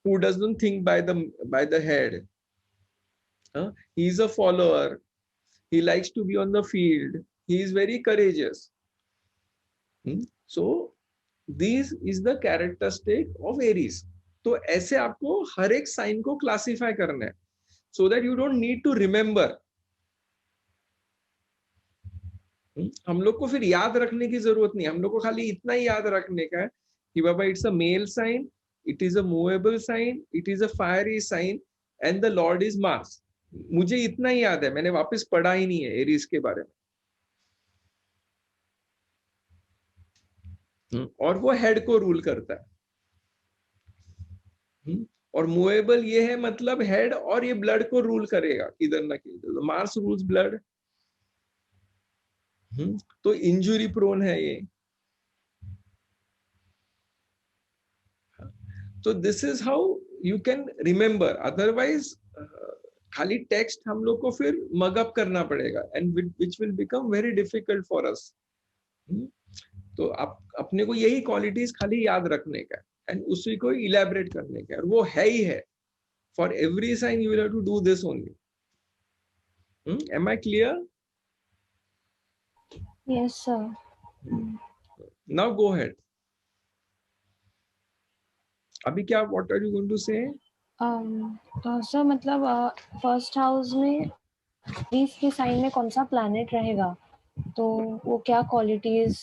who doesn't think by the head. He is a follower, he likes to be on the field, he is very courageous. So this is the characteristic of Aries. तो ऐसे आपको हर एक sign को classify करना है, so that you don't need to remember. हम लोग को फिर याद रखने की जरूरत नहीं, हम लोग को खाली इतना ही याद रखने का है कि बाबा it's a male sign, it is a movable sign, it is a fiery sign, and the lord is Mars. मुझे इतना ही याद है, मैंने वापस पढ़ा ही नहीं है एरीज के बारे में. और वो हेड को रूल करता है. और मूवेबल ये है, मतलब हेड और ये ब्लड को रूल करेगा किधर ना किधर. Mars rules blood. तो इंजुरी प्रोन है ये. So this is how you can remember. Otherwise, खाली टेक्स्ट हम लोग को फिर मगअप करना पड़ेगा, and which will become very difficult for us. तो आप अपने को यही क्वालिटीज खाली याद रखने का एंड उसी को इलैबोरेट करने का, और वो है ही है. For every sign you will have to do this only. Am I clear? Yes sir. Now go ahead. अभी क्या? What are you going to say? Sir मतलब फर्स्ट हाउस में एरीज के साइन में कौन सा प्लैनेट रहेगा, तो वो क्या क्वालिटीज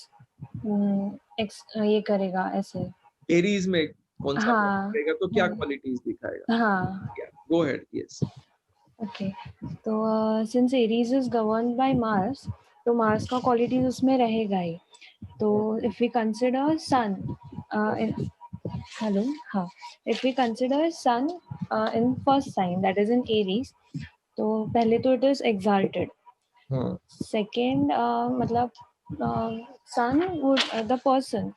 ये करेगा ऐसे. एरीज में कौन सा रहेगा तो क्या क्वालिटीज दिखाएगा? हाँ. Go ahead. Yes. Okay. तो since Aries is governed bye Mars, तो मार्स का क्वालिटीज उसमें रहेगा ही. तो इफ वी कंसिडर सन, हाँ, if we consider sun in first sign, that is in Aries, तो पहले तो it is exalted. Second, मतलब sun would the person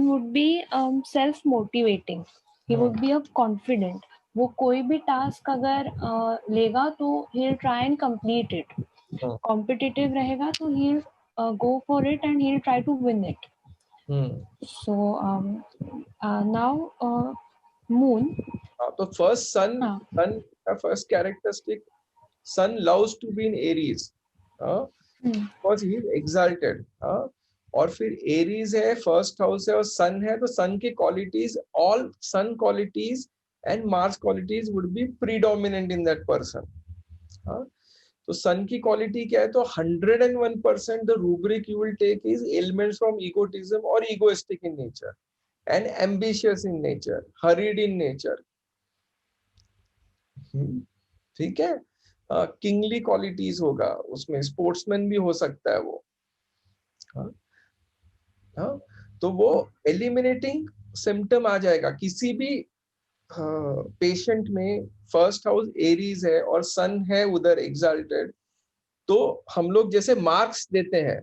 would be self motivating. He would be a confident. वो कोई भी task अगर लेगा तो he'll try and complete it. Competitive रहेगा तो he'll go for it and he'll try to win it. So now moon. तो first sun का first characteristic, sun loves to be in Aries, because he is exalted. और फिर Aries है, first house है और sun है, तो sun के qualities, all sun qualities and Mars qualities would be predominant in that person. तो सन की क्वालिटी क्या है, तो 101% the rubric you will take is elements from egotism और egoistic in nature and ambitious in nature, hurried in nature. ठीक है, kingly qualities होगा उसमें, स्पोर्ट्समैन भी हो सकता है वो। हाँ, तो वो एलिमिनेटिंग सिम्टम आ जाएगा किसी भी पेशेंट में। फर्स्ट हाउस एरीज है और सन है उधर एग्जाल्टेड, तो हम लोग जैसे मार्क्स देते हैं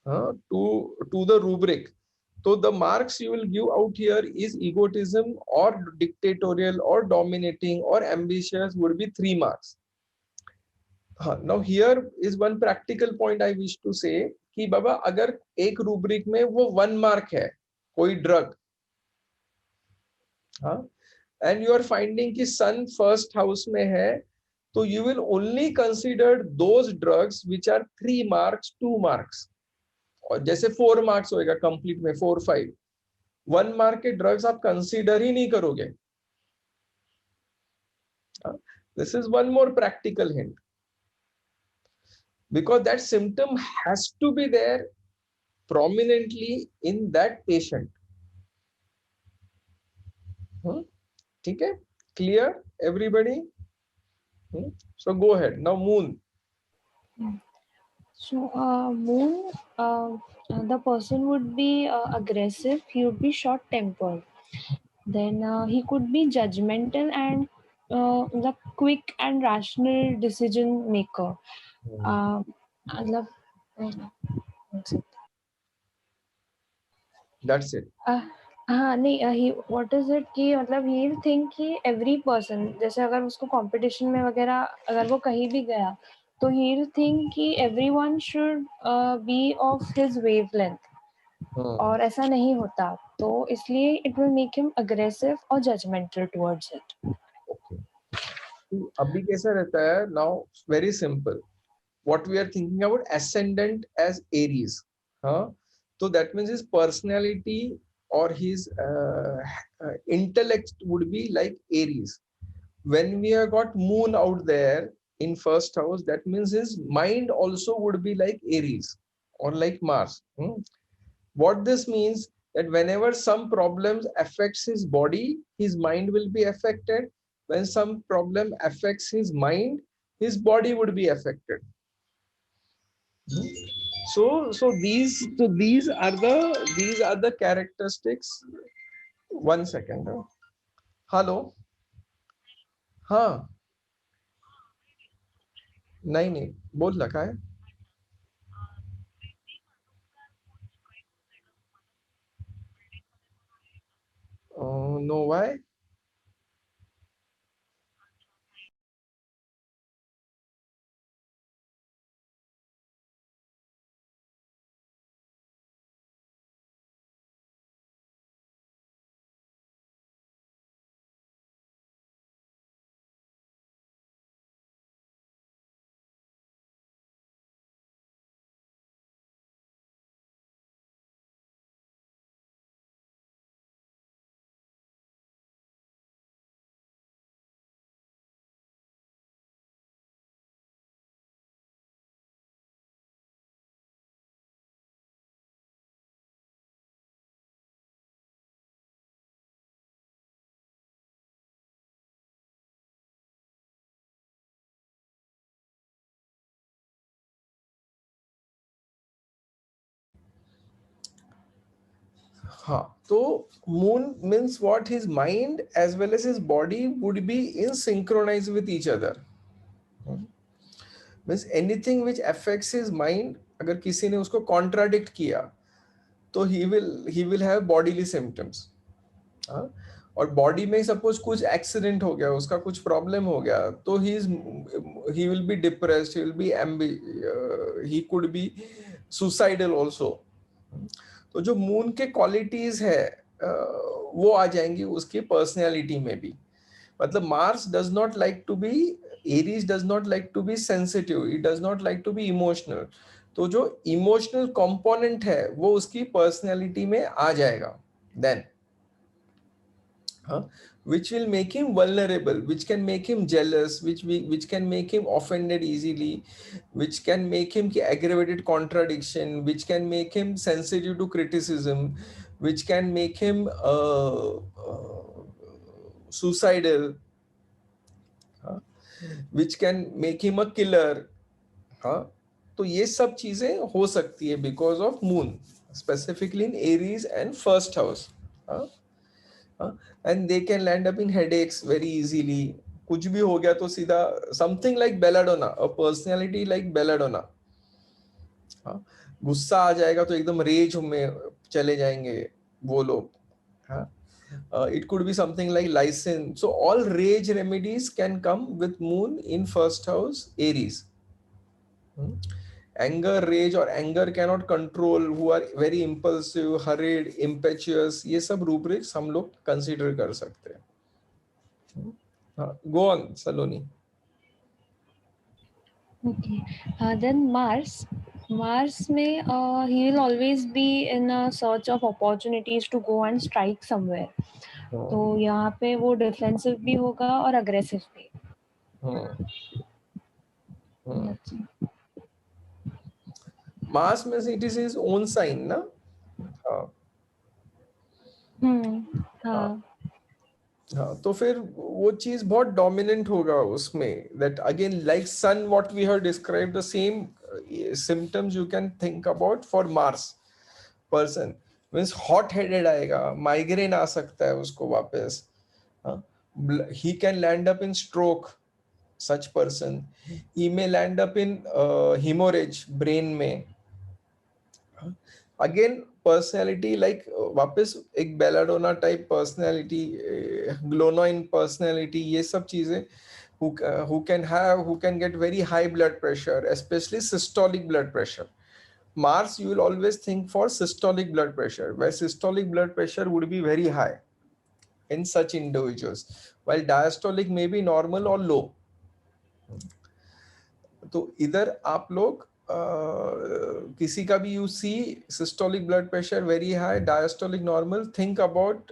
टू द रूब्रिक, तो the marks you will give out here is egotism or dictatorial or dominating or ambitious would be 3 marks. Now here is one practical point I wish to say कि बाबा अगर एक rubric में वो 1 mark है कोई drug, and you are finding कि सन first house में है, तो you will only consider those drugs which are 3 marks 2 marks, और जैसे 4 मार्क्स होएगा कंप्लीट में 4 5, 1 मार्क के ड्रग्स आप कंसीडर ही नहीं करोगे। This is one more practical hint, because that symptom has to be there prominently in that patient. ठीक है, clear everybody? So go ahead now. Moon. So moon, the person would be aggressive, he would be short tempered, then he could be judgmental and the quick and rational decision maker. मतलब That's it. हाँ नहीं, ही what is it कि मतलब he will think कि every person, जैसे अगर उसको competition में वगैरह अगर वो कहीं भी गया तो ही विल थिंक कि everyone should be of his wavelength, और ऐसा नहीं होता, तो इसलिए it will make him aggressive और जजमेंटल टुवर्ड्स इट। अभी कैसा रहता है, now very simple, what we are thinking about ascendant as Aries, so that means his personality or his intellect would be like Aries. When we have got moon out there in first house, that means his mind also would be like Aries or like Mars. What this means, that whenever some problems affects his body, his mind will be affected. When some problem affects his mind, his body would be affected. So these are the characteristics. One second. Hello. हाँ, नहीं बोल रखा है। No, why? हाँ, तो moon means what, his mind as well as his body would be in synchronize with each other. Means anything which affects his mind, अगर किसी ने उसको contradict किया, तो he will have bodily symptoms. और body में सपोज कुछ accident हो गया, उसका कुछ प्रॉब्लम हो गया, तो he will be depressed, he will be he could be suicidal also. तो जो मून के क्वालिटीज है वो आ जाएंगी उसकी पर्सनैलिटी में भी। मतलब Mars does not like to be, Aries does not like to be sensitive, it does not like to be emotional, तो जो इमोशनल कंपोनेंट है वो उसकी पर्सनैलिटी में आ जाएगा then. which will make him vulnerable, which can make him jealous, which can make him offended easily, which can make him aggravated contradiction, which can make him sensitive to criticism, which can make him suicidal, which can make him a killer. हाँ, तो ये सब चीजें हो सकती है because of moon, specifically in Aries and first house. And they can land up in headaches very easily. कुछ भी हो गया तो सीधा something like belladonna, a personality like belladonna. गुस्सा आ जाएगा तो एकदम रेज में चले जाएंगे वो लोग. It could be something like license. So all rage remedies can come with moon in first house Aries. Anger, rage और anger cannot control, who are very impulsive, hurried, impetuous, ये सब rubrics हम लोग consider कर सकते हैं. Go on, Saloni. Okay. Then Mars. Mars may he will always be in a search of opportunities to go and strike somewhere. तो यहाँ पे वो डिफेंसिव भी होगा और अग्रेसिव भी. Mars means it is his own sign, ना? हाँ, तो फिर वो चीज बहुत डोमिनेंट होगा उसमें. That again like sun, what we have described, the same symptoms you can think about for Mars person. Means hot headed आएगा, माइग्रेन आ सकता है उसको वापस. He can land up in stroke, such person. He may land up in haemorrhage brain में. Again personality like वापस एक belladonna type personality, glonoine personality, ये सब चीजें who can get very high blood pressure, especially systolic blood pressure. Mars, you will always think for systolic blood pressure, where systolic blood pressure would be very high in such individuals, while diastolic may be normal or low. तो इधर आप लोग किसी का भी you see systolic blood pressure very high, diastolic normal, think about,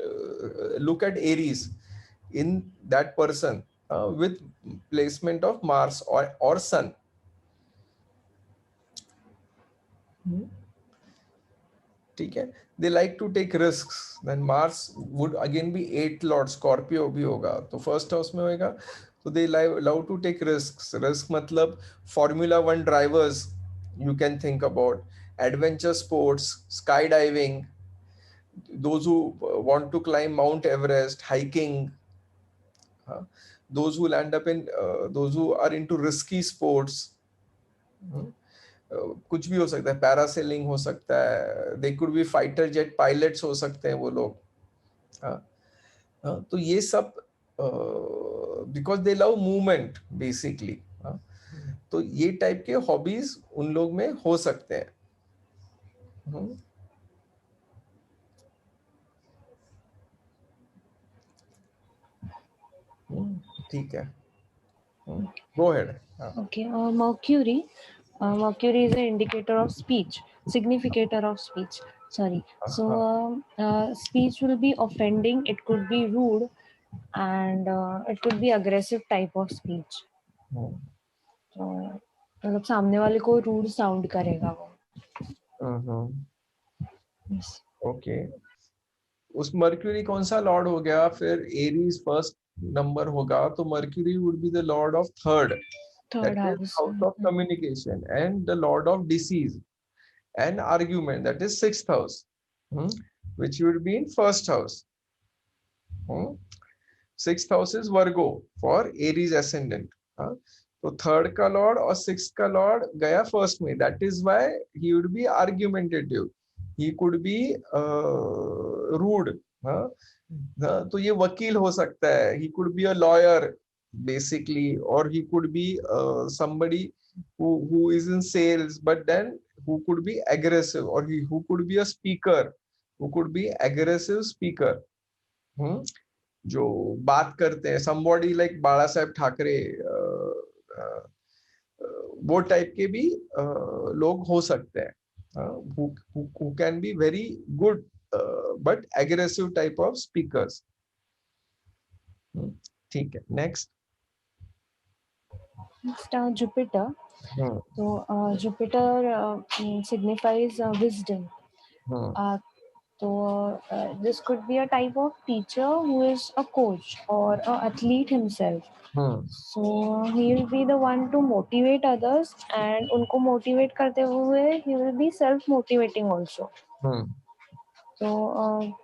look at Aries in that person with placement of Mars or Sun. ठीक है. They like to take risks. Then Mars would again be 8th lord, Scorpio भी होगा, तो first house में होगा. So they love to take risks. Risk मतलब Formula 1 drivers you can think about, adventure sports, skydiving, those who want to climb Mount Everest, hiking, those who land up in those who are into risky sports. कुछ भी हो सकता है, parasailing हो सकता है, they could be fighter jet pilots हो सकते हैं वो लोग. तो ये सब because they love movement basically. तो ये टाइप के हॉबीज उन लोग में हो सकते हैं. ठीक है. Go ahead. Okay. Mercury. Mercury is an indicator of speech, significator of speech. Sorry. So speech will be offending. It could be rude, and it could be aggressive type of speech. तो मतलब सामने वाले को rude sound करेगा वो. Okay. उस mercury कौन सा लॉर्ड हो गया फिर? एरीज फर्स्ट नंबर होगा, तो mercury would be the Lord of third house of communication, and the lord of disease and argument, that is 6th house, which would be in first house. 6th house is Virgo for Aries ascendant. तो third का Lord और 6th का Lord गया first में, that is why he would be argumentative, he could be rude. तो ये वकील हो सकता है, he could be a lawyer basically, or he could be somebody who is in sales, but then who could be aggressive, or who could be a speaker, who could be aggressive speaker. जो बात करते हैं, somebody like बाला साहेब ठाकरे, वो type के भी लोग हो सकते हैं, who can be very good but aggressive type of speakers. ठीक है, next. Next, Jupiter. Hmm. So Jupiter signifies wisdom. Hmm. This could be a type of teacher who is a coach or an athlete himself. Hmm. So he will be the one to motivate others, and उनको motivate करते हुए he will be self-motivating also. Hmm. So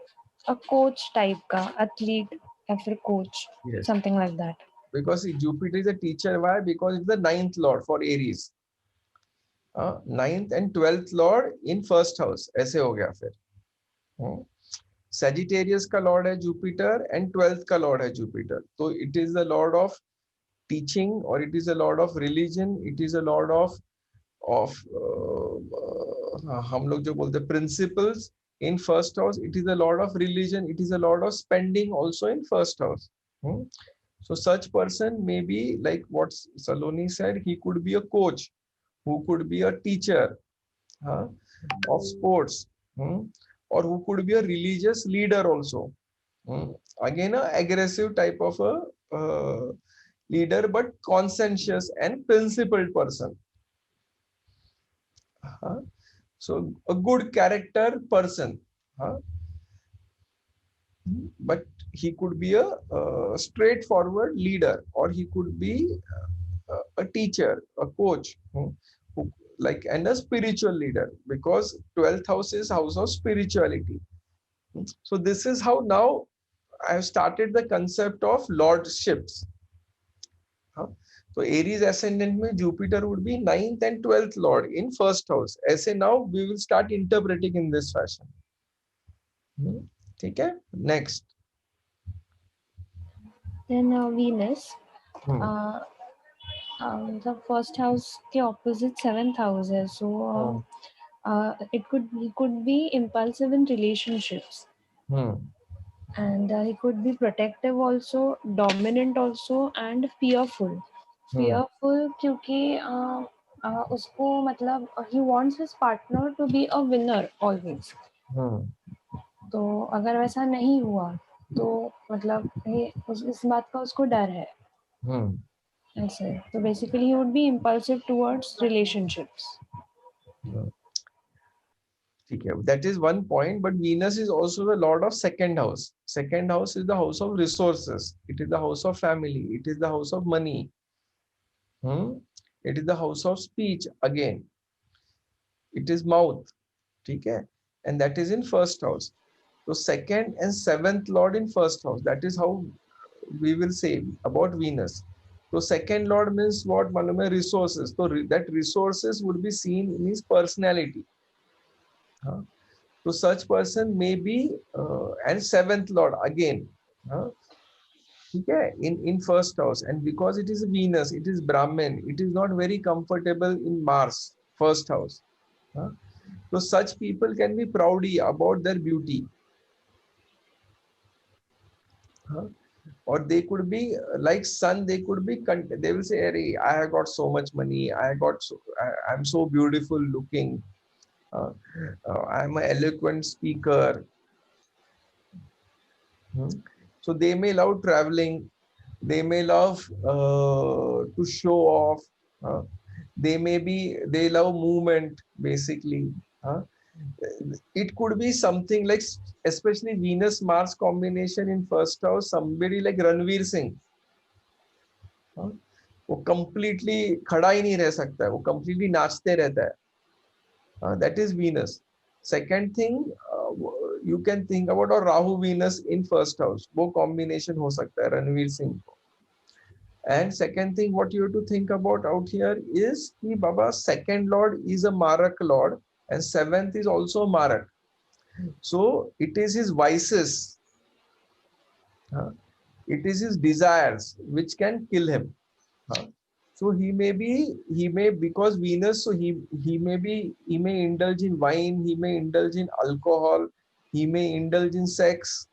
a coach type का athlete या फिर coach, Yes. something like that. Because Jupiter is a teacher. Why? Because it's the 9th lord for Aries. 9th and 12th lord in first house. ऐसे हो गया फिर. Sagittarius का lord है Jupiter and 12th का lord है Jupiter. So it is the lord of teaching, or it is a lord of religion. It is a lord of हम लोग जो बोलते हैं principles in first house. It is a lord of religion. It is a lord of spending also in first house. So such person may be like what Saloni said. He could be a coach, who could be a teacher of sports, or who could be a religious leader also. Again, a aggressive type of a leader, but conscientious and principled person. So a good character person, but he could be a straightforward leader, or he could be a teacher, a coach, who like, and a spiritual leader, because 12th house is house of spirituality. So this is how now I have started the concept of lordships. So Aries ascendant में Jupiter would be 9th and 12th lord in first house. ऐसे now we will start interpreting in this fashion. ठीक है, next. Then Venus. The first house के opposite 7th house है. So he could be impulsive in relationships. And he could be protective also, dominant also, and fearful. Fearful क्योंकि उसको मतलब he wants his partner to be a winner always. तो अगर वैसा नहीं हुआ तो मतलब इस बात का उसको डर है. ऐसे. So basically he would be impulsive towards relationships. That is one point, but Venus is also the lord of second house. Second house is the house of resources. It is the house of family. It is the house of money. It is the house of speech again. It is mouth. Okay? And that is in first house. So second and 7th lord in first house. That is how we will say about Venus. So second lord means what? Malume, resources. So that resources would be seen in his personality. So such person may be and 7th lord again. Okay, in first house, and because it is Venus, it is Brahmin, it is not very comfortable in Mars, first house. So such people can be proudy about their beauty. Or they could be like sun, they could be, they will say, "Hey, I have got so much money, I'm so beautiful looking, I'm an eloquent speaker." So they may love traveling, they may love to show off, they love movement basically. It could be something like, especially Venus Mars combination in first house, somebody like Ranveer Singh. वो completely खड़ा ही नहीं रह सकता है, वो completely नाचते रहता है. That is Venus. Second thing you can think about, or Rahu Venus in first house, वो combination हो सकता है रणवीर सिंह को. And second thing what you have to think about out here is कि बाबा second lord is a Marak lord and 7th is also a Marak. So it is his vices, it is his desires which can kill him. So he may because Venus, so he may indulge in wine, he may indulge in alcohol, he may indulge in sex,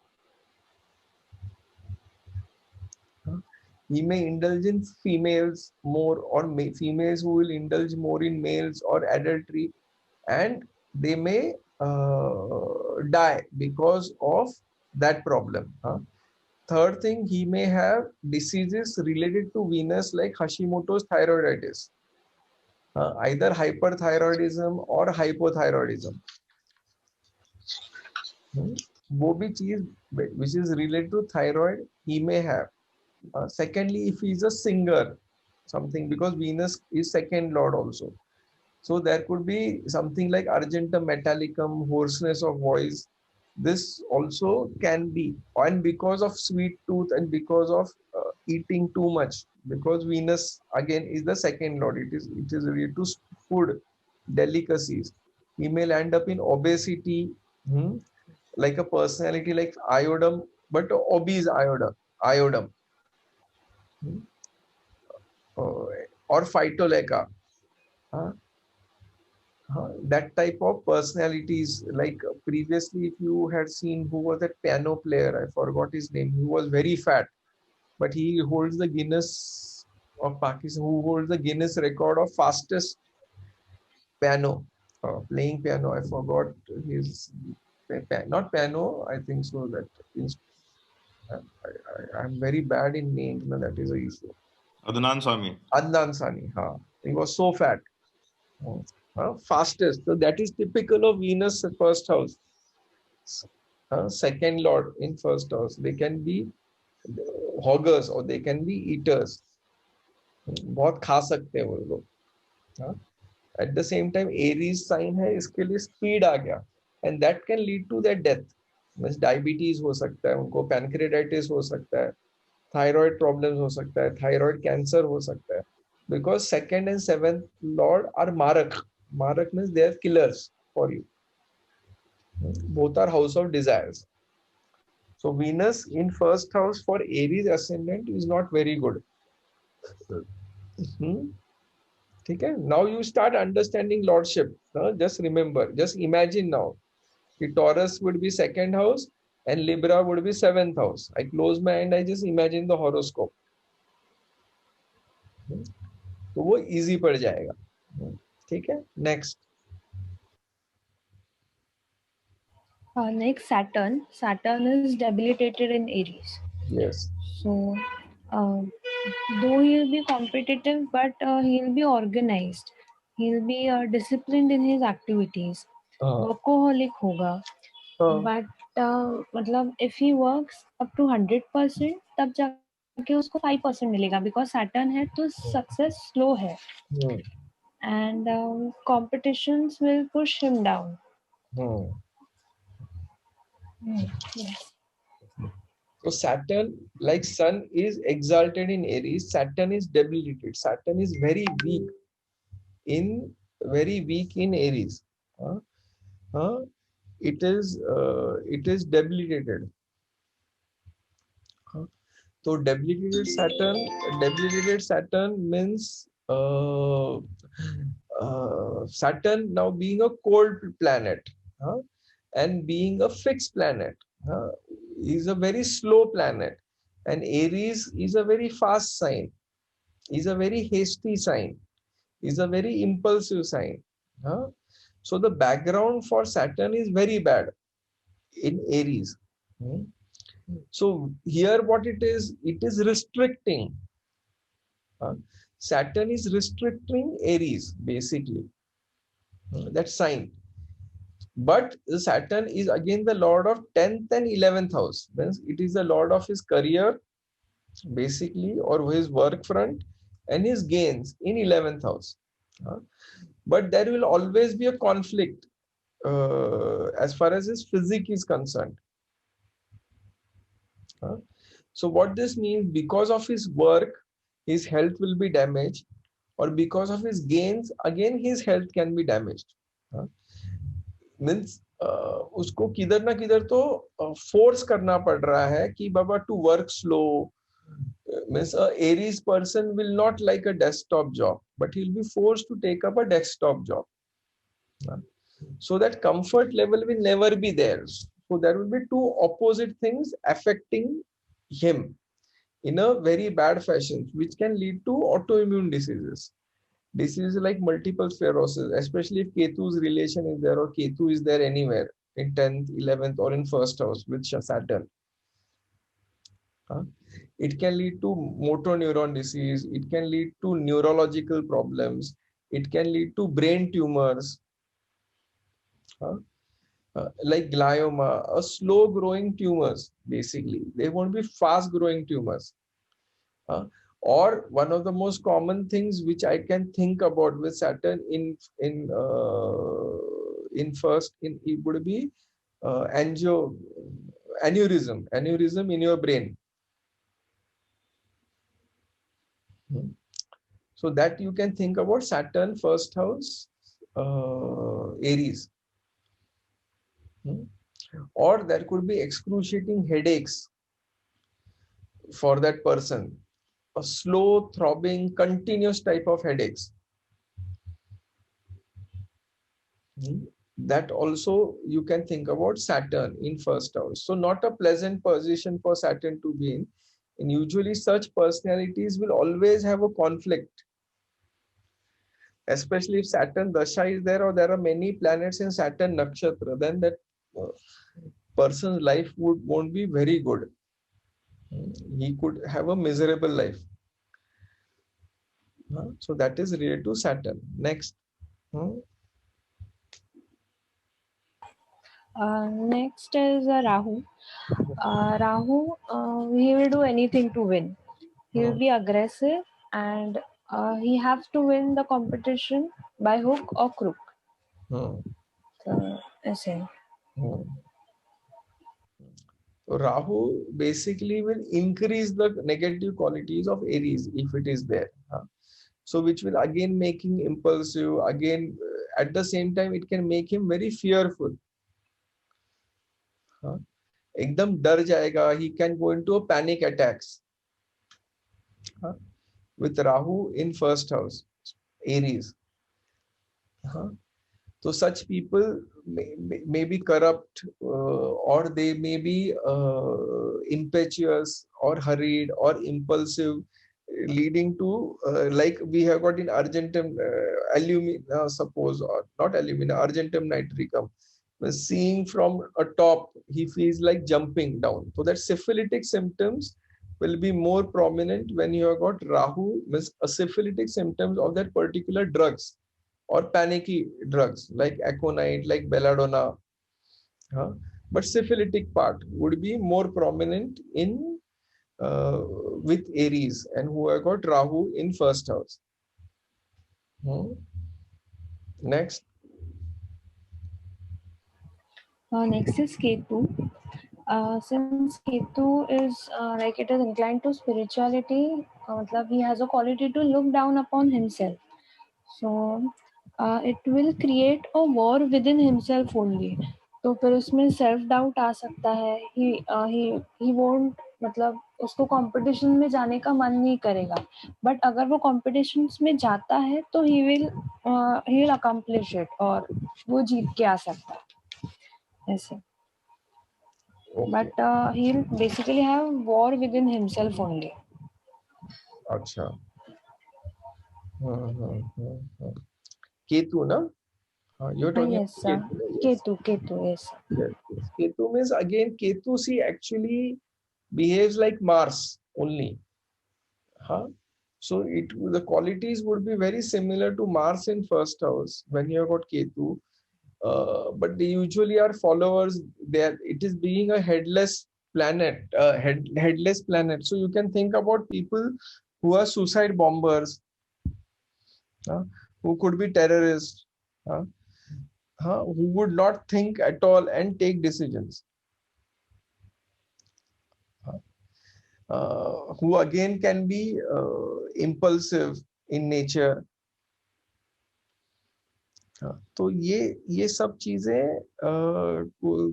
he may indulge in females more, or females who will indulge more in males, or adultery, and they may die because of that problem. Third thing, he may have diseases related to Venus like Hashimoto's thyroiditis, either hyperthyroidism or hypothyroidism. वो भी चीज which is related to thyroid he may have. Secondly, if he is a singer, something, because Venus is second lord also. So there could be something like argentum metallicum, hoarseness of voice. This also can be, and because of sweet tooth and because of eating too much, because Venus again is the second lord. It is related to food, delicacies. He may end up in obesity, like a personality like iodum, but obese iodum, or phytoleca. That type of personalities, like previously, if you had seen who was that piano player, I forgot his name. He was very fat, but he holds the Guinness of Pakistan, who holds the Guinness record of fastest piano, playing piano. I forgot his, not piano, I think so. That I'm very bad in names, that is the issue. Adnan Sami. Adnan Sani, he was so fat. Fastest. So that is typical of Venus first house. Second lord in first house. They can be hoggers or they can be eaters. बहुत खा सकते हैं वो लोग. At the same time, Aries sign है, इसके लिए speed आ गया, and that can lead to their death. Diabetes हो सकता है उनको, pancreatitis हो सकता है, thyroid problems हो सकता है, thyroid cancer हो सकता है, because second and seventh lord are marak. Marak means they are killers for you. Both are house of desires. So Venus in first house for Aries ascendant is not very good. Okay? Now you start understanding lordship. Just remember, just imagine now. The Taurus would be second house and Libra would be seventh house. I close my hand, I just imagine the horoscope. तो वो easy पड़ जाएगा. ठीक है? Next. Next, Saturn. Saturn is debilitated in Aries. Yes. So, though he'll be competitive, but he'll be organized. He'll be disciplined in his activities. Workaholic होगा. But मतलब if he works up to 100%, तब जाके उसको 5% मिलेगा, because Saturn है तो success slow है. And competitions will push him down. Yes. So Saturn, like Sun, is exalted in Aries. Saturn is debilitated. Saturn is very weak in Aries. It is debilitated. So debilitated Saturn means Saturn now being a cold planet and being a fixed planet. Is a very slow planet, and Aries is a very fast sign, is a very hasty sign, is a very impulsive sign. So the background for Saturn is very bad in Aries. So here what it is restricting. Saturn is restricting Aries basically, that sign. But Saturn is again the lord of 10th and 11th house. Means it is the lord of his career, basically, or his work front, and his gains in 11th house. But there will always be a conflict as far as his physique is concerned. So what this means, because of his work, his health will be damaged, or because of his gains, again his health can be damaged. Means उसको किधर ना किधर तो force करना पड़ रहा है कि बाबा to work slow. Means a Aries person will not like a desktop job, but he'll be forced to take up a desktop job. So that comfort level will never be there. So there will be two opposite things affecting him in a very bad fashion, which can lead to autoimmune diseases. Diseases like multiple sclerosis, especially if Ketu's relation is there, or Ketu is there anywhere in 10th, 11th, or in first house with Saturn. It can lead to motor neuron disease. It can lead to neurological problems. It can lead to brain tumors, like glioma, a slow growing tumors. Basically, they won't be fast growing tumors. Or one of the most common things which I can think about with Saturn in it would be aneurysm in your brain. So that you can think about Saturn first house, Aries. Or there could be excruciating headaches for that person, a slow throbbing continuous type of headaches. That also you can think about Saturn in first house. So not a pleasant position for Saturn to be in. And usually such personalities will always have a conflict, especially if Saturn Dasha is there or there are many planets in Saturn Nakshatra, then that person's life won't be very good. He could have a miserable life. So that is related to Saturn. Next. Next is Rahu. Rahu, he will do anything to win. He will be aggressive and he has to win the competition by hook or crook. So, So Rahu basically will increase the negative qualities of Aries if it is there. So which will again make him impulsive. Again, at the same time, it can make him very fearful. Ekdam dar jayega, he can go into a panic attacks. With Rahu in first house, Aries. So such people may be corrupt, or they may be impetuous or hurried or impulsive, leading to like we have got in Argentum alumina, suppose, or not alumina, Argentum nitricum. Seeing from a top, he feels like jumping down. So that syphilitic symptoms will be more prominent when you have got Rahu, means syphilitic symptoms of that particular drugs or panicky drugs like aconite, like belladonna. But syphilitic part would be more prominent in with Aries and who have got Rahu in first house. Next. Next is Ketu. Since Ketu is like it is inclined to spirituality, he has a quality to look down upon himself. So it will create a war within himself only. तो फिर उसमें self doubt आ सकता है. he won't, मतलब उसको competition में जाने का मन नहीं करेगा. बट अगर वो कंपटीशंस में जाता है तो he will accomplish it और वो जीत के आ सकता है ऐसे. But he'll basically have war within himself only. अच्छा. Ketu, na? You're talking yes, sir. Ketu, yes. Ketu means again, Ketu, see, actually behaves like Mars only. So the qualities would be very similar to Mars in first house when you have got Ketu. But they usually are followers. It is being a headless planet, headless planet. So you can think about people who are suicide bombers, who could be terrorists, who would not think at all and take decisions, who again can be impulsive in nature. तो ये सब चीजें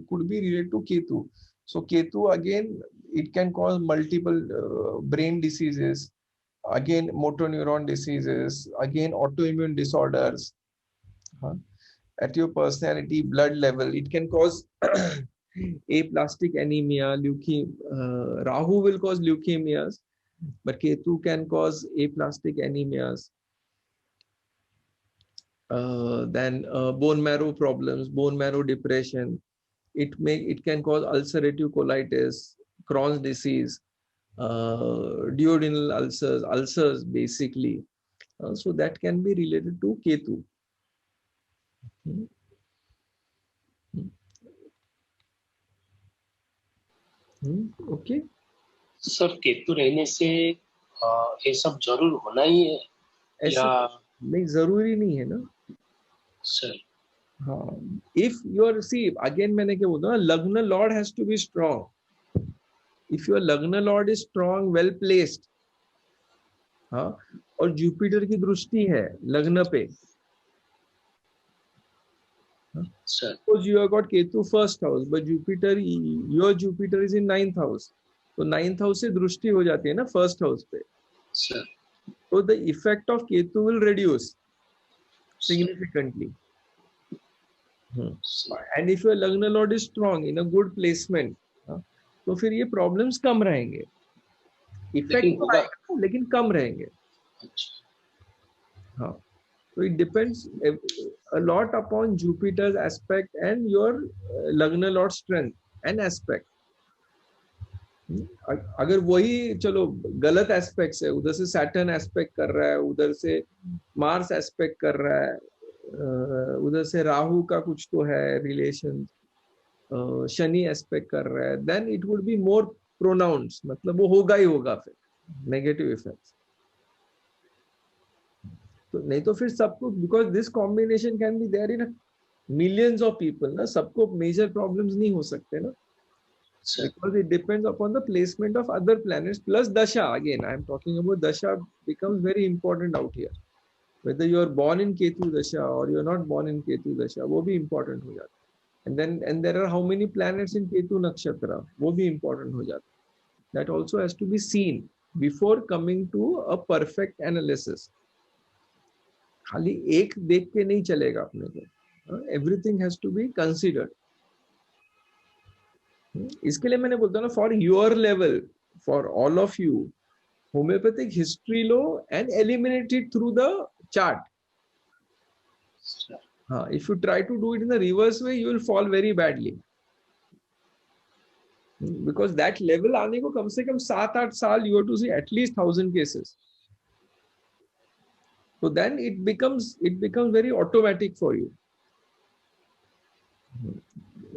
could be related to Ketu. So Ketu again, it can cause multiple brain diseases, again motor neuron diseases, again autoimmune disorders. At your personality blood level, it can cause aplastic anemia, leukemia. Rahu will cause leukemias, but Ketu can cause aplastic anemias. Then bone marrow problems, bone marrow depression. It can cause ulcerative colitis, Crohn's disease, duodenal ulcers basically. So that can be related to Ketu. Okay. Sir Ketu रहने से ये सब जरूर होना ही है ऐसा नहीं जरूरी नहीं है ना सर. हाँ, if your see again मैंने क्या बोला लग्न Lord has to be strong. If your लग्न Lord is strong, well placed, हाँ, और जुपिटर की दृष्टि है लग्न पे, sir. suppose you have got Ketu first house, but Jupiter, your Jupiter is in 9th house, तो 9th house से दृष्टि हो जाती है ना first house पे, sir. so the effect of Ketu will reduce significantly. And if your लग्न Lord is strong in a good placement, तो फिर ये प्रॉब्लम्स कम रहेंगे, इफेक्ट तो आएगा लेकिन कम रहेंगे. हाँ, so it depends a lot upon Jupiter's aspect and your लग्न लॉर्ड strength and aspect. अगर वही चलो गलत एस्पेक्ट्स है, उधर से सैटर्न एस्पेक्ट कर रहा है, उधर से मार्स एस्पेक्ट कर रहा है, उधर से राहु का कुछ तो है रिलेशन, शनि एस्पेक्ट कर रहा है, then it would be more pronounce, मतलब वो होगा ही होगा फिर नेगेटिव इफेक्ट्स. तो नहीं तो फिर सबको, because this combination can be there in millions of people ना, सबको मेजर प्रॉब्लम्स नहीं हो सकते ना, because it depends upon the placement of other planets plus dasha. Again I am talking about dasha becomes very important out here, whether you are born in Ketu dasha or you are not born in Ketu dasha, वो भी important हो जाता है. And there are how many planets in Ketu nakshatra, वो भी important हो जाता है. That also has to be seen before coming to a perfect analysis. खाली एक देख के नहीं चलेगा अपने को, everything has to be considered. इसके लिए मैंने बोलता ना, for your level, for all of you, homeopathic history लो and eliminate it through the chart. हाँ, if you try to do it in the reverse way, you will fall very badly, because that level आने को कम से कम 7-8 साल you have to see at least 1000 cases. So then it becomes very automatic for you.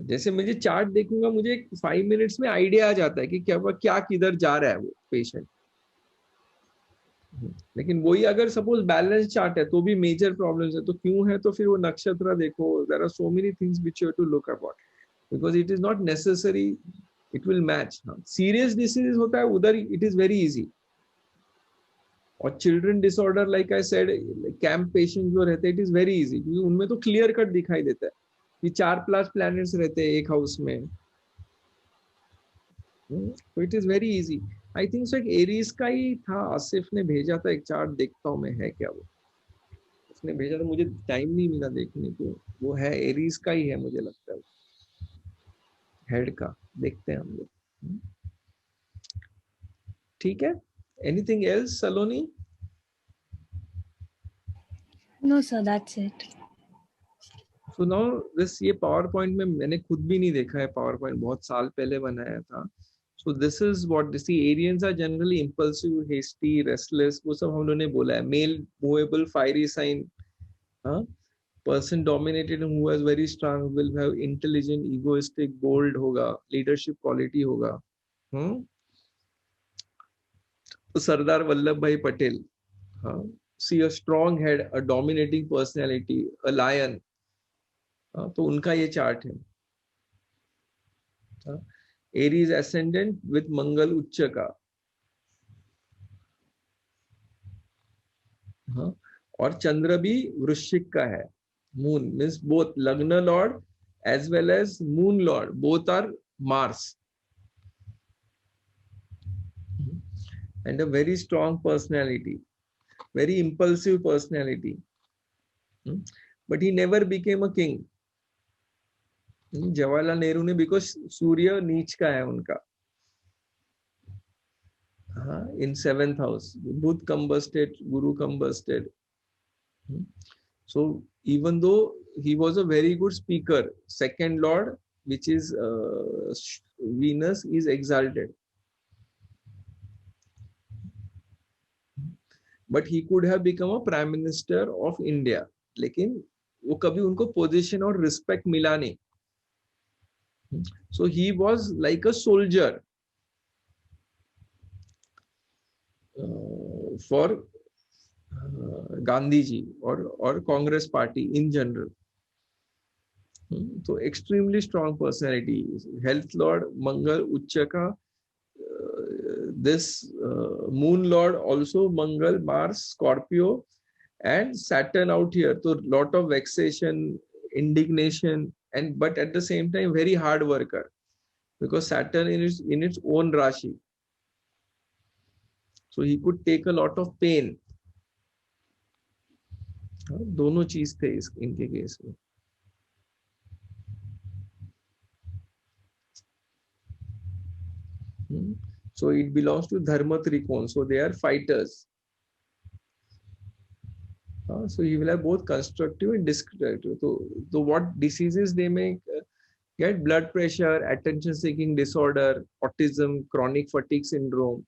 जैसे मुझे chart देखूंगा, मुझे 5 मिनट्स में आइडिया आ जाता है कि क्या किधर जा रहा है वो पेशेंट. लेकिन वही अगर सपोज बैलेंस चार्ट है तो भी मेजर प्रॉब्लम्स है, तो क्यों है, तो फिर वो नक्षत्र देखो, there are so many things which you have to look about, because it is not necessary it will match. Serious disease होता है उधर इट इज वेरी इजी, और children disorder like I said, camp patient जो रहते हैं, it is very easy, क्योंकि उनमें तो क्लियर कट दिखाई देता है कि 4+ प्लैनेट्स रहते हैं एक हाउस में, तो it is very easy. I think so एक एरीज का ही था, आसिफ ने भेजा था एक चार्ट, देखता हूँ मैं है क्या वो, उसने भेजा था, मुझे टाइम नहीं मिला देखने को, वो है एरीज का ही है मुझे लगता है, हेड का, देखते हैं हम लोग. ठीक है, anything else Saloni? No, sir, that's it. So now this, ये पावर पॉइंट में मैंने खुद भी नहीं देखा है, पावर पॉइंट बहुत साल पहले बनाया था. So this is what this Arians are generally impulsive, hasty, restless, वो सब हम लोगों ने बोला है. Male, movable, fiery sign, person dominated who has very strong will have intelligent, egoistic, bold होगा, leadership quality होगा. तो सरदार वल्लभ भाई Patel, see a strong head, a dominating personality, a lion, तो उनका ये चार्ट है. एरीज ascendant with मंगल उच्च का, और चंद्र भी वृश्चिक का है. मून मीन्स बोथ लग्न lord as well as moon lord, both are Mars, and a very strong personality, very impulsive personality, but he never became a king. Jawaharlal Nehru ने, बिकॉज सूर्य नीच का है उनका, in 7th house, Budh combusted, Guru combusted. So even though he was a very good speaker, second lord, which is Venus, is exalted. but he could have become a prime minister of India. लेकिन वो कभी उनको position और respect मिला नहीं. So he was like a soldier for Gandhiji or Congress party in general. So extremely strong personality. Health Lord Mangal Uchchaka. This Moon Lord also Mangal, Mars, Scorpio, and Saturn out here. So lot of vexation, indignation, and but at the same time very hard worker, because Saturn in its own Rashi. So he could take a lot of pain. दोनों चीज थे इनके case में. So it belongs to Dharma Trikon. So they are fighters. So he will have both constructive and destructive. So what diseases they may get? Blood pressure, attention-seeking disorder, autism, chronic fatigue syndrome,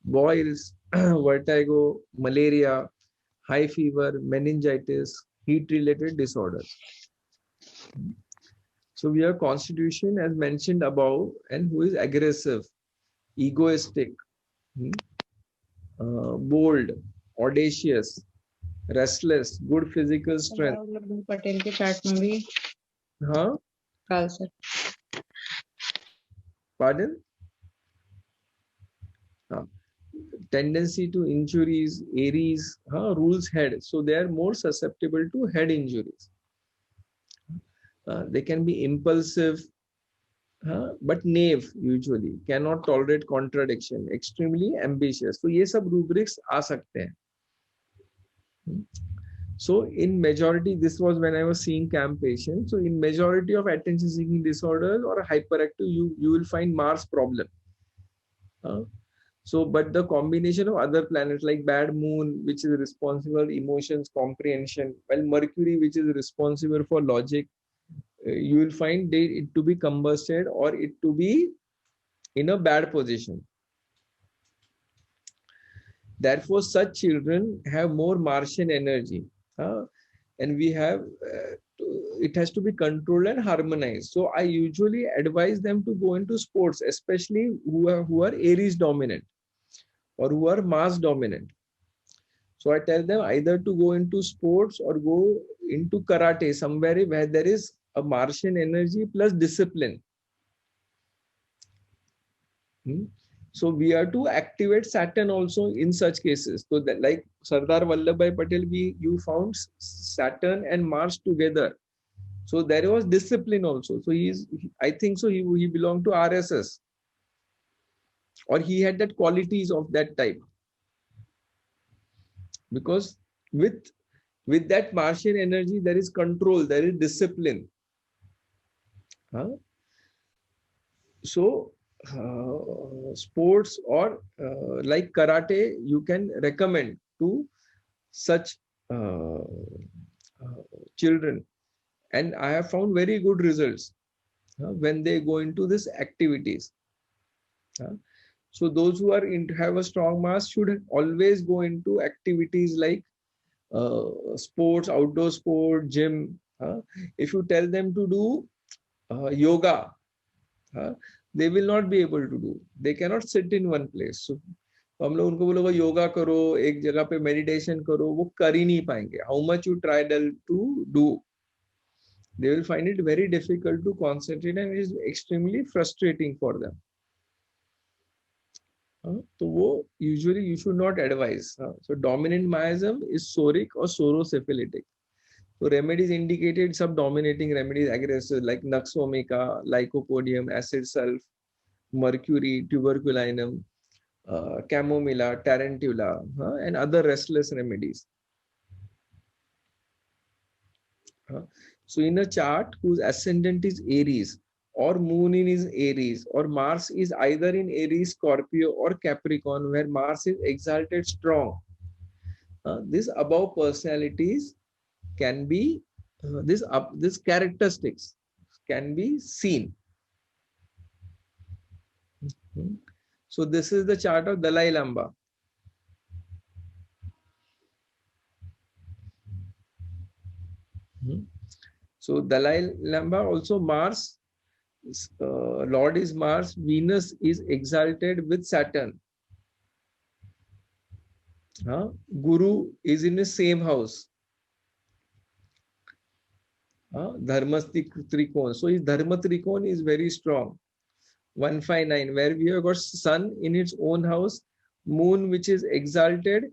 boils, vertigo, malaria, high fever, meningitis, heat-related disorders. So we have constitution as mentioned above, and who is aggressive, egoistic, bold, audacious, restless, good physical strength. Patel के chart में भी हाँ, काल sir. pardon? Tendency to injuries, Aries, rules head. So they are more susceptible to head injuries. They can be impulsive, but knave usually, cannot tolerate contradiction, extremely ambitious. So ये सब rubrics आ सकते हैं. So in majority, this was when I was seeing camp patients. So in majority of attention seeking disorders or hyperactive, you will find Mars problem. So, but the combination of other planets like bad moon, which is responsible emotions, comprehension, while Mercury, which is responsible for logic, you will find it to be combusted or it to be in a bad position. Therefore, such children have more Martian energy, and we have it has to be controlled and harmonized. So I usually advise them to go into sports, especially who are Aries dominant or who are Mars dominant. So I tell them either to go into sports or go into karate, somewhere where there is a Martian energy plus discipline. So we are to activate Saturn also in such cases. So that, like Sardar Vallabhbhai Patel, you found Saturn and Mars together. So there was discipline also. So I think so he belonged to RSS, or he had that qualities of that type. Because with that Martian energy, there is control, there is discipline. So sports or like karate, you can recommend to such children, and I have found very good results when they go into these activities. So those who are have a strong Mars should always go into activities like sports, outdoor sport, gym. If you tell them to do yoga, they will not be able to do. They cannot sit in one place. So हम लोग उनको बोलोगे योगा करो, एक जगह पे meditation करो, वो कर ही नहीं पाएंगे. How much you try to do, they will find it very difficult to concentrate, and it is extremely frustrating for them. So वो usually you should not advise. So dominant miasm is soric or sorosyphilitic. So remedies indicated, subdominating remedies aggressive like Nux vomica, Lycopodium, acid sulf, mercury, tuberculinum, chamomilla, tarantula, and other restless remedies. So in a chart whose ascendant is Aries, or moon is Aries, or Mars is either in Aries, Scorpio, or Capricorn, where Mars is exalted strong, these above personalities can be these characteristics can be seen. So this is the chart of Dalai Lama. So Dalai Lama also Mars, Lord is Mars, Venus is exalted with Saturn. Guru is in the same house. Dharma Trikon. So his Dharma Trikon is very strong. 159, where we have got Sun in its own house, Moon which is exalted,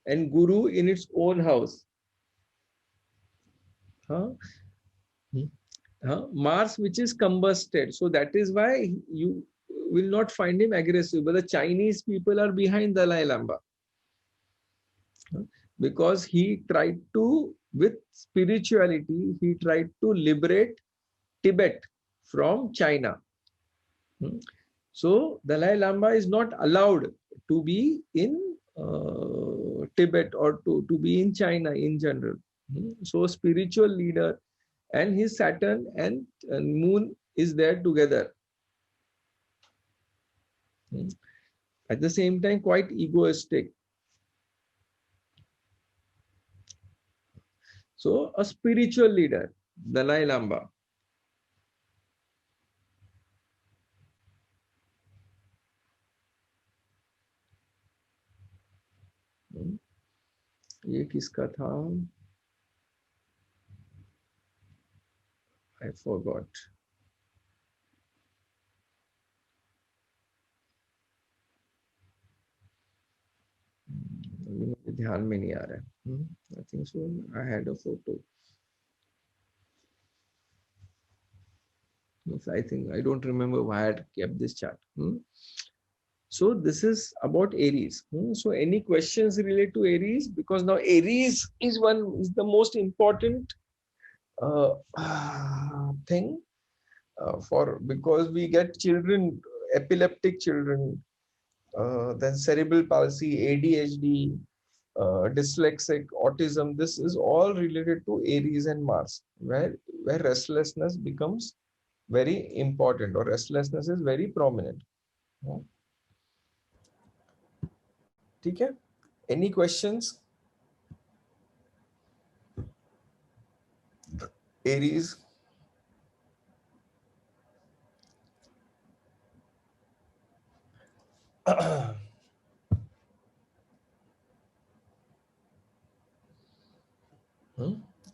and Guru in its own house. Mars which is combusted. So that is why you will not find him aggressive. But the Chinese people are behind Dalai Lama. Because he tried to, with spirituality, he tried to liberate Tibet from China. So Dalai Lama is not allowed to be in Tibet or to be in China in general. So spiritual leader, and his Saturn and Moon is there together. At the same time, quite egoistic. So a spiritual leader, Dalai Lama. ये किसका था? I forgot. मुझे ध्यान में नहीं आ रहा है. I think so. I had a photo. I think I don't remember why I had kept this chart. So this is about Aries. So any questions related to Aries? Because now Aries is the most important thing because we get children, epileptic children, then cerebral palsy, ADHD, dyslexic, autism. This is all related to Aries and Mars, where restlessness becomes very important, or restlessness is very prominent. Okay? Any questions? Aries.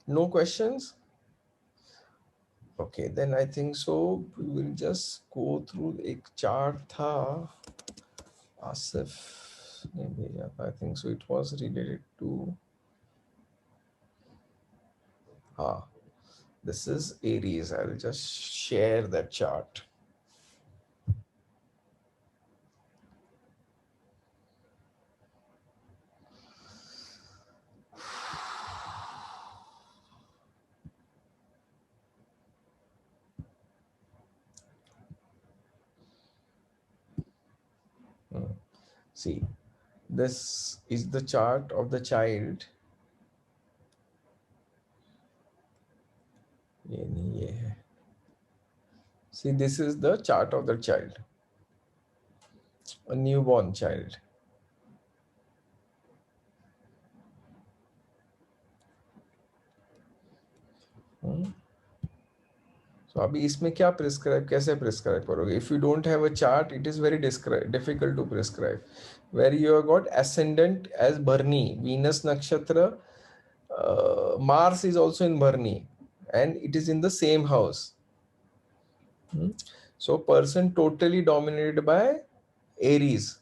No questions? Okay, then I think so. We will just go through a chart. Tha Asif, I think so. It was related to. This is Aries. I will just share that chart. See, this is the chart of the child. See, this is the chart of the child, a newborn child. So अभी इसमें क्या prescribe, कैसे prescribe करोगे? If you don't have a chart, it is very difficult to prescribe. Where you have got ascendant as Bharni, Venus Nakshatra, Mars is also in Bharni, and it is in the same house. So person totally dominated by Aries.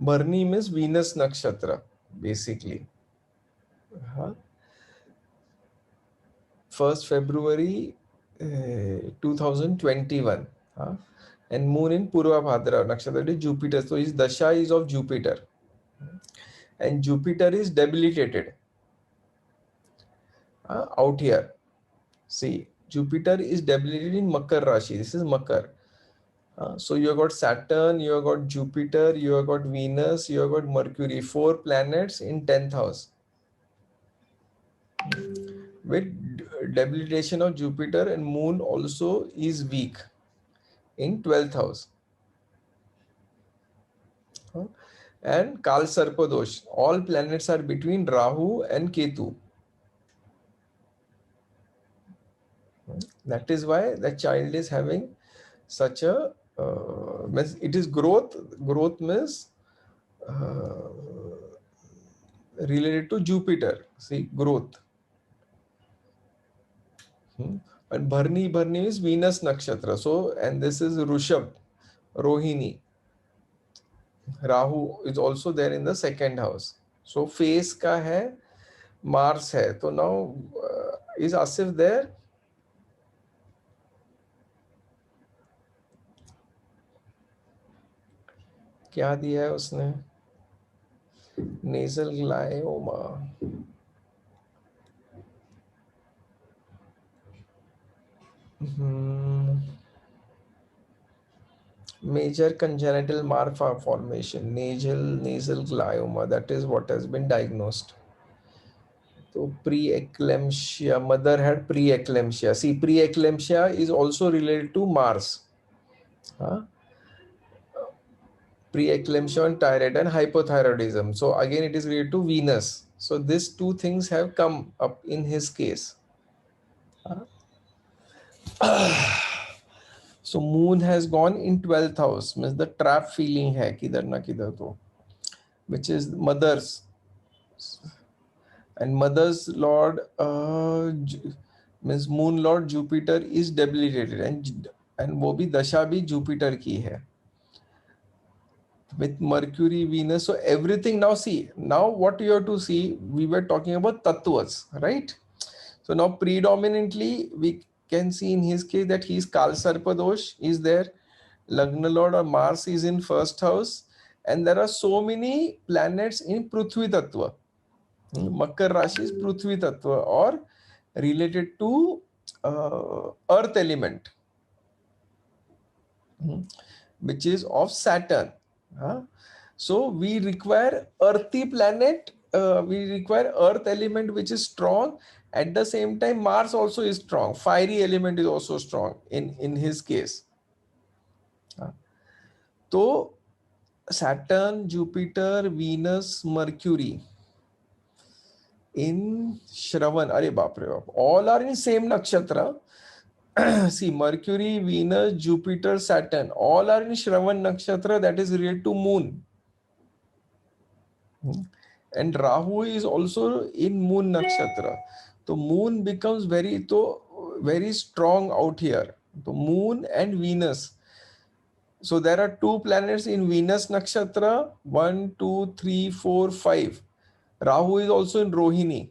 Bharni means Venus Nakshatra, basically. 1st February 2021. And moon in Purva Bhadra Nakshatra is Jupiter. So his Dasha is of Jupiter. And Jupiter is debilitated. Out here. See, Jupiter is debilitated in Makar Rashi. This is Makar. So you have got Saturn, you have got Jupiter, you have got Venus, you have got Mercury. 4 planets in 10th house. With debilitation of Jupiter, and moon also is weak in 12th house. and Kal Sarpadosh. All planets are between Rahu and Ketu. That is why the child is having such a means it is growth. Growth means related to Jupiter. See, growth. And Bharni is Venus Nakshatra. So, and this is Rushab, Rohini. Rahu is also there in the second house. So, face ka hai, Mars hai. So now, is Asif there? क्या दिया है उसने? Nasal glioma. Major congenital malformation, nasal glioma. That is what has been diagnosed. So preeclampsia, mother had preeclampsia. See, preeclampsia is also related to Mars. Preeclampsia and thyroid and hypothyroidism. So again, it is related to Venus. So these two things have come up in his case. So moon has gone in 12th house, means the trap feeling hai kidhar na kidhar to, which is mother's. And mother's lord means moon lord Jupiter is debilitated, and वो भी दशा भी Jupiter की है with Mercury, Venus. So everything now, see, now what you have to see, we were talking about tattvas, right? So now predominantly we can see in his case that he is Kal Sarpadosh is there, Lagna Lord or Mars is in first house, and there are so many planets in Prithvi Tattva. Makar Rashi is Prithvi Tattva or related to earth element, which is of Saturn. So we require earthy planet, we require earth element which is strong. At the same time, Mars also is strong. Fiery element is also strong in his case. So Saturn, Jupiter, Venus, Mercury in Shravan, Are Baap Re Baap, all are in same nakshatra. See, Mercury, Venus, Jupiter, Saturn, all are in Shravan nakshatra, that is related to moon. And Rahu is also in moon nakshatra. So moon becomes very strong out here. So moon and Venus. So there are two planets in Venus nakshatra, 1, 2, 3, 4, 5. Rahu is also in Rohini.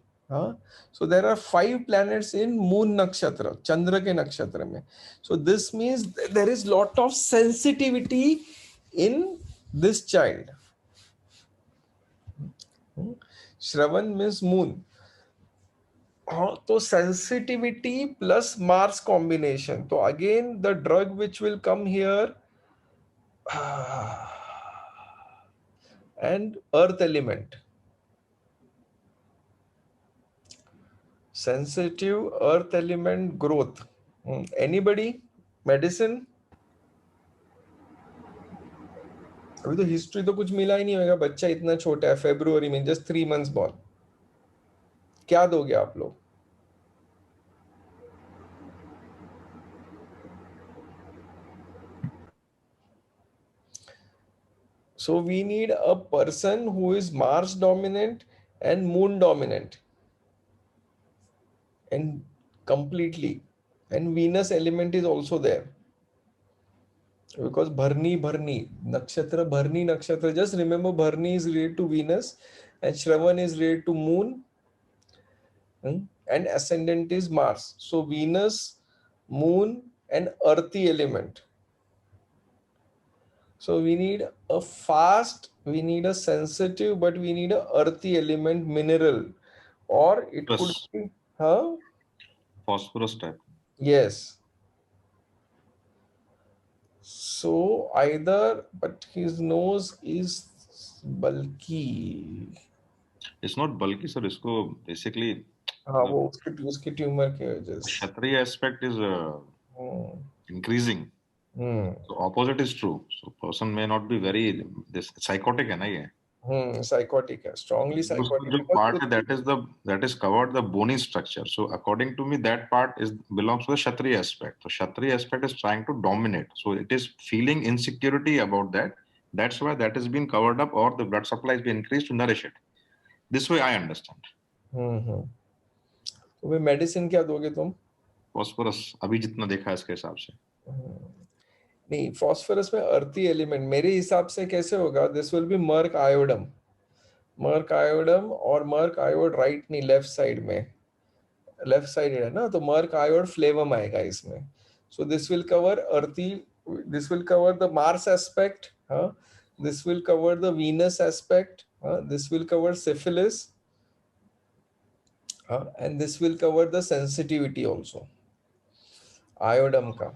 So there are 5 planets in moon nakshatra, Chandra ke nakshatra mein. So this means there is lot of sensitivity in this child. Shravan means moon. So sensitivity plus Mars combination. So again, the drug which will come here and earth element. Sensitive earth element growth. Anybody? Medicine? अभी तो history तो कुछ मिला ही नहीं होगा, बच्चा इतना छोटा है, फरवरी में जस्ट 3 months born. क्या दोगे आप लोग? So we need a person who is Mars dominant and moon dominant and completely, and Venus element is also there because Bharni nakshatra, just remember Bharni is related to Venus and Shravan is related to moon and ascendant is Mars. So Venus, moon and earthy element. So we need a fast, we need a sensitive, but we need a earthy element mineral, or it could be phosphorus type. Yes. So either, but his nose is bulky. It's not bulky, sir. इसको basically वो उसकी tumour की वजह से Kshatriya aspect is increasing. So opposite is true. So person may not be very this psychotic है ना ये. Psychotic है, स्ट्रांगली उसका साइकोटिक जो है। part है that is covered the bony structure. So according to me that part is belongs to the Kshatriya aspect. So Kshatriya aspect is trying to dominate. So it is feeling insecurity about that. That's why that has been covered up, or the blood supply has been increased to nourish it. This way I understand. तो वे medicine क्या दोगे तुम? Phosphorus अभी जितना देखा है इसके हिसाब से. नहीं, फॉस्फोरस में अर्थी एलिमेंट मेरे हिसाब से कैसे होगा? This will be merc iodum, merc iodum और मर्क आयोड राइट नहीं लेफ्ट साइड में, लेफ्ट साइडेड है ना, तो मर्क आयोड फ्लेवम आएगा इसमें. So this will cover earthy, this will cover the Mars aspect, this will cover the Venus aspect, this will cover syphilis, and this will cover the sensitivity also iodum ka.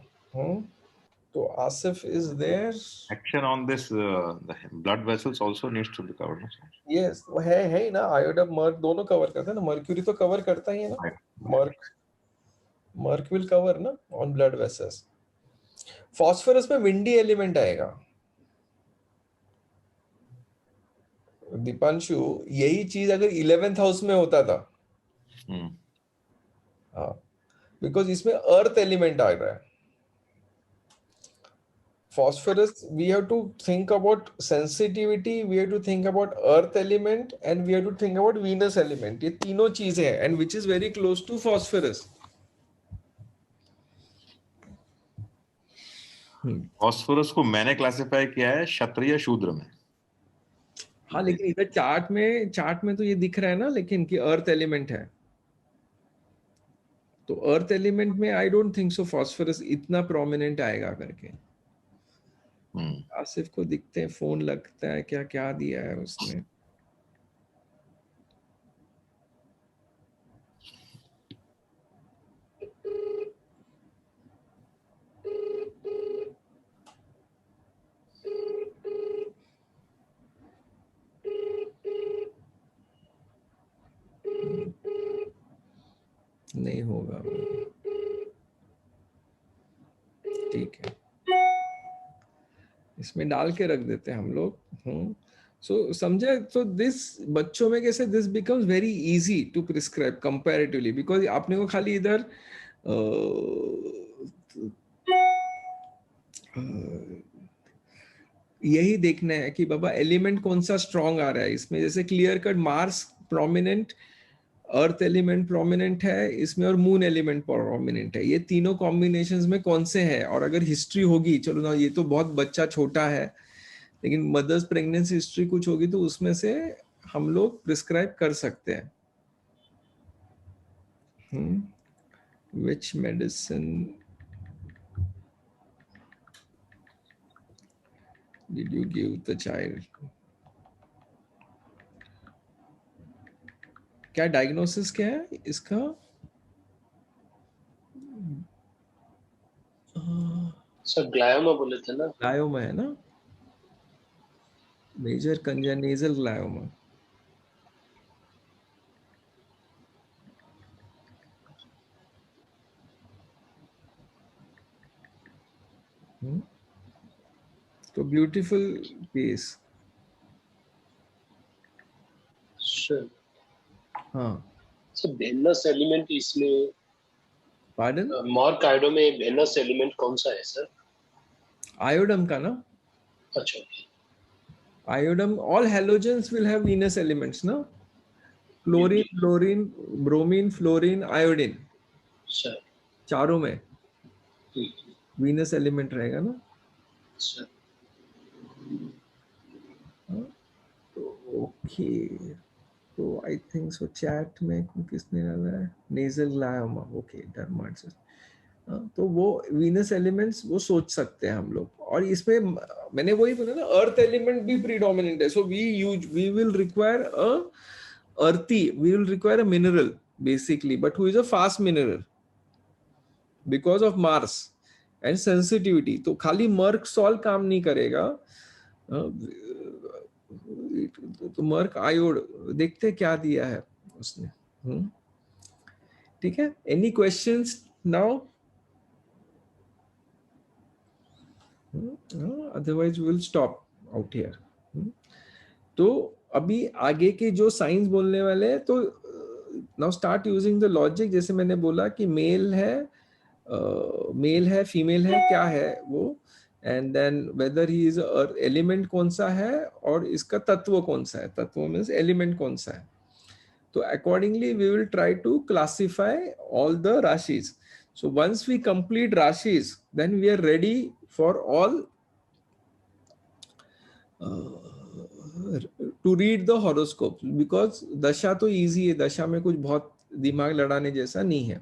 So Asif is there. Action on this the blood vessels also needs to be covered. Yes, वो है ना, iodum merc दोनों cover करता है ना, mercury तो cover करता ही है ना, मर्क विल कवर ना ऑन ब्लड वेसल्स. फॉस्फोरस में विंडी एलिमेंट आएगा. दीपांशु, यही चीज अगर 11th हाउस में होता था, बिकॉज इसमें अर्थ एलिमेंट आ रहा है. Phosphorus, we have to think about sensitivity, we have to think about earth element, and we have to think about Venus element. ये तीनों चीजें हैं, and which is very close to phosphorus. Phosphorus को मैंने classify किया है क्षत्रिय शूद्र में. हाँ, लेकिन इधर चार्ट में तो ये दिख रहा है ना, लेकिन कि अर्थ एलिमेंट है. तो अर्थ एलिमेंट में I don't think so phosphorus इतना प्रोमिनेंट आएगा करके. आसिफ को दिखते हैं, फोन लगता है, क्या क्या दिया है उसने. नहीं होगा, ठीक है, इसमें डाल के रख देते हैं हम लोग. सो समझे? तो दिस बच्चों में कैसे this becomes very easy to prescribe comparatively, because आपने को खाली इधर यही देखना है कि बाबा एलिमेंट कौन सा स्ट्रॉन्ग आ रहा है इसमें. जैसे clear cut Mars prominent, earth element prominent है इसमें, और मून एलिमेंट प्रोमिनेंट है. ये तीनों कॉम्बिनेशंस में कौन से हैं? और अगर हिस्ट्री होगी, चलो ना, ये तो बहुत बच्चा छोटा है, लेकिन मदर्स प्रेगनेंसी हिस्ट्री कुछ होगी तो उसमें से हम लोग प्रिस्क्राइब कर सकते हैं. Which medicine did you give the child? क्या डायग्नोसिस क्या है इसका? सर ग्लायोमा बोले थे ना. ग्लायोमा है ना, मेजर कंजेनिटल ग्लायोमा. तो ब्यूटीफुल केस. सर हाँ, सर वेनस एलिमेंट इसमें, पार्डन, मॉर्क आयोडो में वेनस एलिमेंट कौन सा है सर? आयोडम का ना. अच्छा, iodum, all halogens will have Venus elements ना. Chlorine, fluorine, bromine, fluorine, iodine, sir चारों में वीनस एलिमेंट रहेगा ना. सर ओके, तो आई थिंक सो चैट में किसने डाला है? Nasal glioma. ओके, डर्माटोसिस. तो वो वीनस एलिमेंट्स वो सोच सकते हैं हम लोग. और इसमें मैंने वही बोला ना, अर्थ एलिमेंट भी प्रीडोमिनेंट है. So we will require a earthy, we will require a mineral basically, but who is a fast mineral because of Mars and sensitivity. तो खाली मर्क सॉल काम नहीं करेगा, तो मर्क आयोड देखते क्या दिया है उसने. ठीक है, any questions now? Otherwise we will stop out here. तो अभी आगे के जो साइंस बोलने वाले हैं, तो now start using the logic. जैसे मैंने बोला कि मेल है फीमेल है, क्या है वो, and then whether he is element कौन सा है और इसका तत्व कौन सा है. तत्व मीन्स एलिमेंट कौन सा है. तो accordingly we will try to classify all the राशिज. So once we complete rashis, then we are ready for all to read the horoscopes, because दशा तो easy है, दशा में कुछ बहुत दिमाग लड़ाने जैसा नहीं है.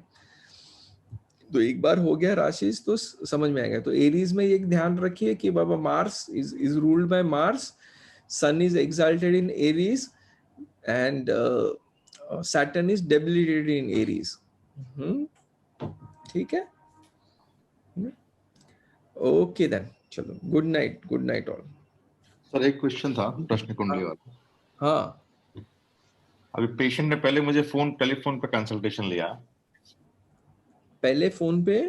तो एक बार हो गया राशिस तो समझ में आएगा. तो एरीज में एक ध्यान रखिए कि बाबा Mars is ruled by Mars, Sun is exalted in Aries, and Saturn is debilitated in Aries. ठीक है. ओके देन, चलो, गुड नाइट ऑल. सर एक क्वेश्चन था प्रश्न कुंडली वाला. हाँ, अभी पेशेंट ने पहले मुझे टेलीफोन पे कंसल्टेशन लिया. पहले फोन पे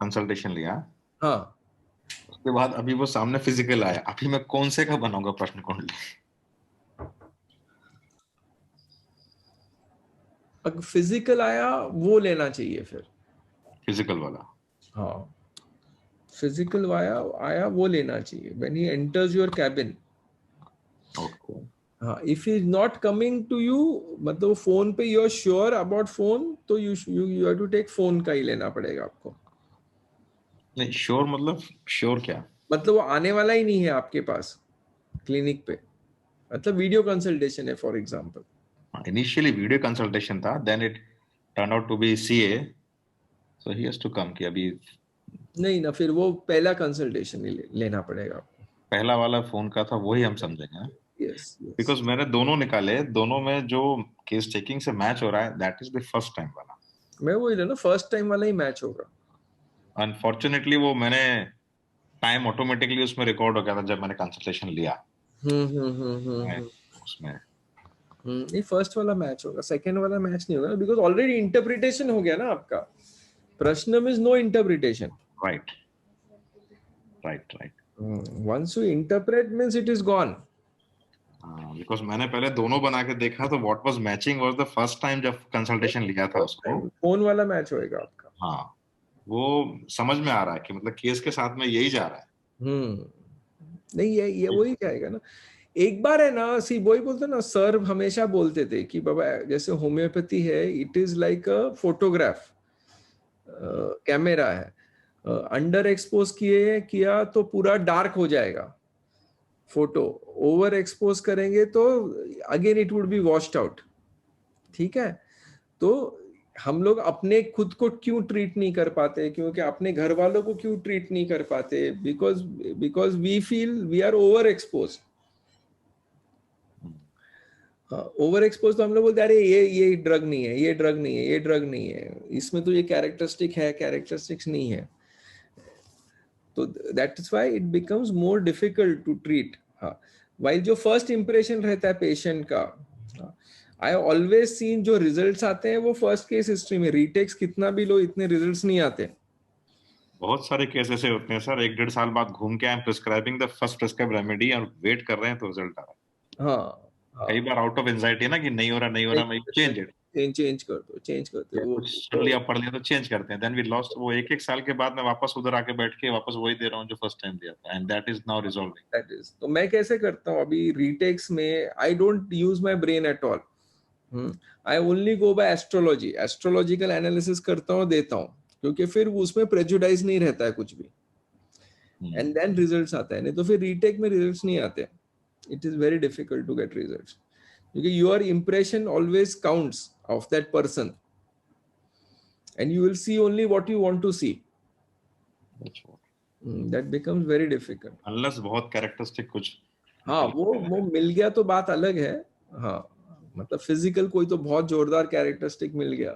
कंसल्टेशन लिया. हाँ, उसके बाद अभी वो सामने फिजिकल आया. अभी मैं कौन से का बनाऊंगा प्रश्न कुंडली? अगर फिजिकल आया वो लेना चाहिए फिर. फिजिकल वाला. हाँ, फिजिकल आया वो लेना चाहिए when he enters your cabin. Okay. हाँ, if he is not coming to you, मतलब फोन पे you are sure about phone, तो you have to take phone का ही लेना पड़ेगा आपको. नहीं, श्योर मतलब श्योर क्या? मतलब वो आने वाला ही नहीं है आपके पास क्लिनिक पे, मतलब वीडियो कंसल्टेशन है for example. Initially video consultation था, then it turn out to be CA, so he has to come. कि अभी नहीं ना, फिर वो पहला कंसल्टेशन ही लेना पड़ेगा आपको. पहला वाला फोन का था वही हम समझेंगे. यस, बिकॉज मैंने दोनों निकाले, दोनों में जो केस टेकिंग से मैच हो रहा है that is the first time वाला. मैं वही ना, फर्स्ट टाइम वाला ही मैच होगा. अनफॉर्चुनेटली वो मैंने टाइम ऑटोमेटिकली उसमें रिकॉर्ड हो गया था जब मैंने कंसल्टेशन लिया. उसमें ये फर्स्ट वाला मैच होगा, सेकंड वाला मैच नहीं होगा, बिकॉज ऑलरेडी इंटरप्रिटेशन हो गया ना आपका. प्रश्न में no interpretation. Right. Once you interpret means it is gone. Because मैंने पहले दोनों बना के देखा, तो what was matching was the first time जब कंसल्टेशन लिया था उसको. फोन वाला मैच होएगा आपका. हाँ, वो समझ में आ रहा है कि मतलब केस के साथ में यही जा रहा है. नहीं, ये वही जाएगा ना. एक बार है ना, वही बोलते ना, सर हमेशा बोलते थे कि बाबा जैसे होम्योपैथी है, it is like a photograph, camera है. अंडर एक्सपोज किया तो पूरा डार्क हो जाएगा फोटो. ओवर एक्सपोज करेंगे तो again it would B washed out. ठीक है. तो हम लोग अपने खुद को क्यों ट्रीट नहीं कर पाते, क्योंकि अपने घर वालों को क्यों ट्रीट नहीं कर पाते, because we feel we are over expose. Over expose तो हम लोग बोलते हैं अरे ये ड्रग नहीं है, ये ड्रग नहीं है, ये ड्रग नहीं है, इसमें तो ये कैरेक्टरिस्टिक है, कैरेक्टरिस्टिक्स नहीं है. तो that is why it becomes more difficult to treat. हाँ, वाइल जो फर्स्ट इंप्रेशन रहता है पेशेंट का, आई ऑलवेज सीन जो रिजल्ट्स आते हैं वो फर्स्ट केस हिस्ट्री में. रीटेक्स कितना भी लो, इतने रिजल्ट्स नहीं आते. बहुत सारे केस ऐसे होते हैं सर, 1-1.5 साल बाद घूम के I am prescribing the first prescribe remedy और वेट कर रहे हैं तो रिजल्ट आ रहा है. हाँ, कई बार आउट ऑफ एंजाइटी ना कि नहीं हो रहा, मैं चेंज इट. चेंज कर दो वो सुन लिया, पढ़ लिया तो चेंज करते हैं. Then we lost. वो 1-1 साल के बाद मैं वापस उधर आके बैठ के वापस वही दे रहा हूँ जो फर्स्ट टाइम दिया था, and that is now resolving. That is. तो मैं कैसे करता हूँ अभी रीटेक्स में, I don't use my brain at all. I only go by astrology. Astrological analysis करता हूँ, देता हूँ, क्योंकि फिर उसमें प्रेजुडाइज नहीं रहता है कुछ भी, एंड देन रिजल्ट्स आता है. नहीं तो फिर रीटेक में रिजल्ट्स नहीं आते. It is very difficult to get results, क्योंकि your impression always counts of that person, and you will see only what you want to see. That becomes very difficult unless बहुत characteristic कुछ. हाँ, वो मिल गया तो बात अलग है. हाँ, मतलब फिजिकल कोई तो बहुत जोरदार कैरेक्टरिस्टिक मिल गया,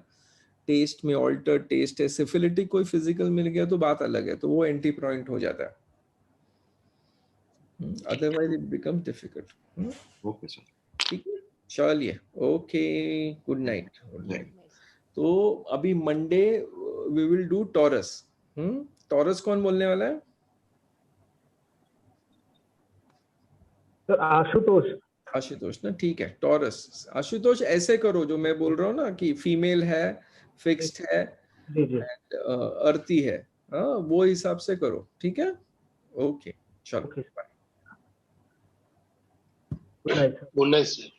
टेस्ट में ऑल्टर टेस्ट है, सिफिलिटिक कोई फिजिकल मिल गया तो बात अलग है, तो वो एंटी पॉइंट हो जाता है. Otherwise it becomes difficult. Okay sir, ठीक है, चलिए, ओके, गुड नाइट. तो अभी Monday we will do Taurus. Taurus कौन बोलने वाला है? सर आशुतोष. आशुतोष ना, ठीक है, टॉरस। आशुतोष ऐसे करो जो मैं बोल रहा हूँ ना, कि फीमेल है, फिक्स्ड है, अर्थी है, हाँ वो हिसाब से करो, ठीक है। ओके चलो, Okay. Bye. Good night, sir. Good night, sir.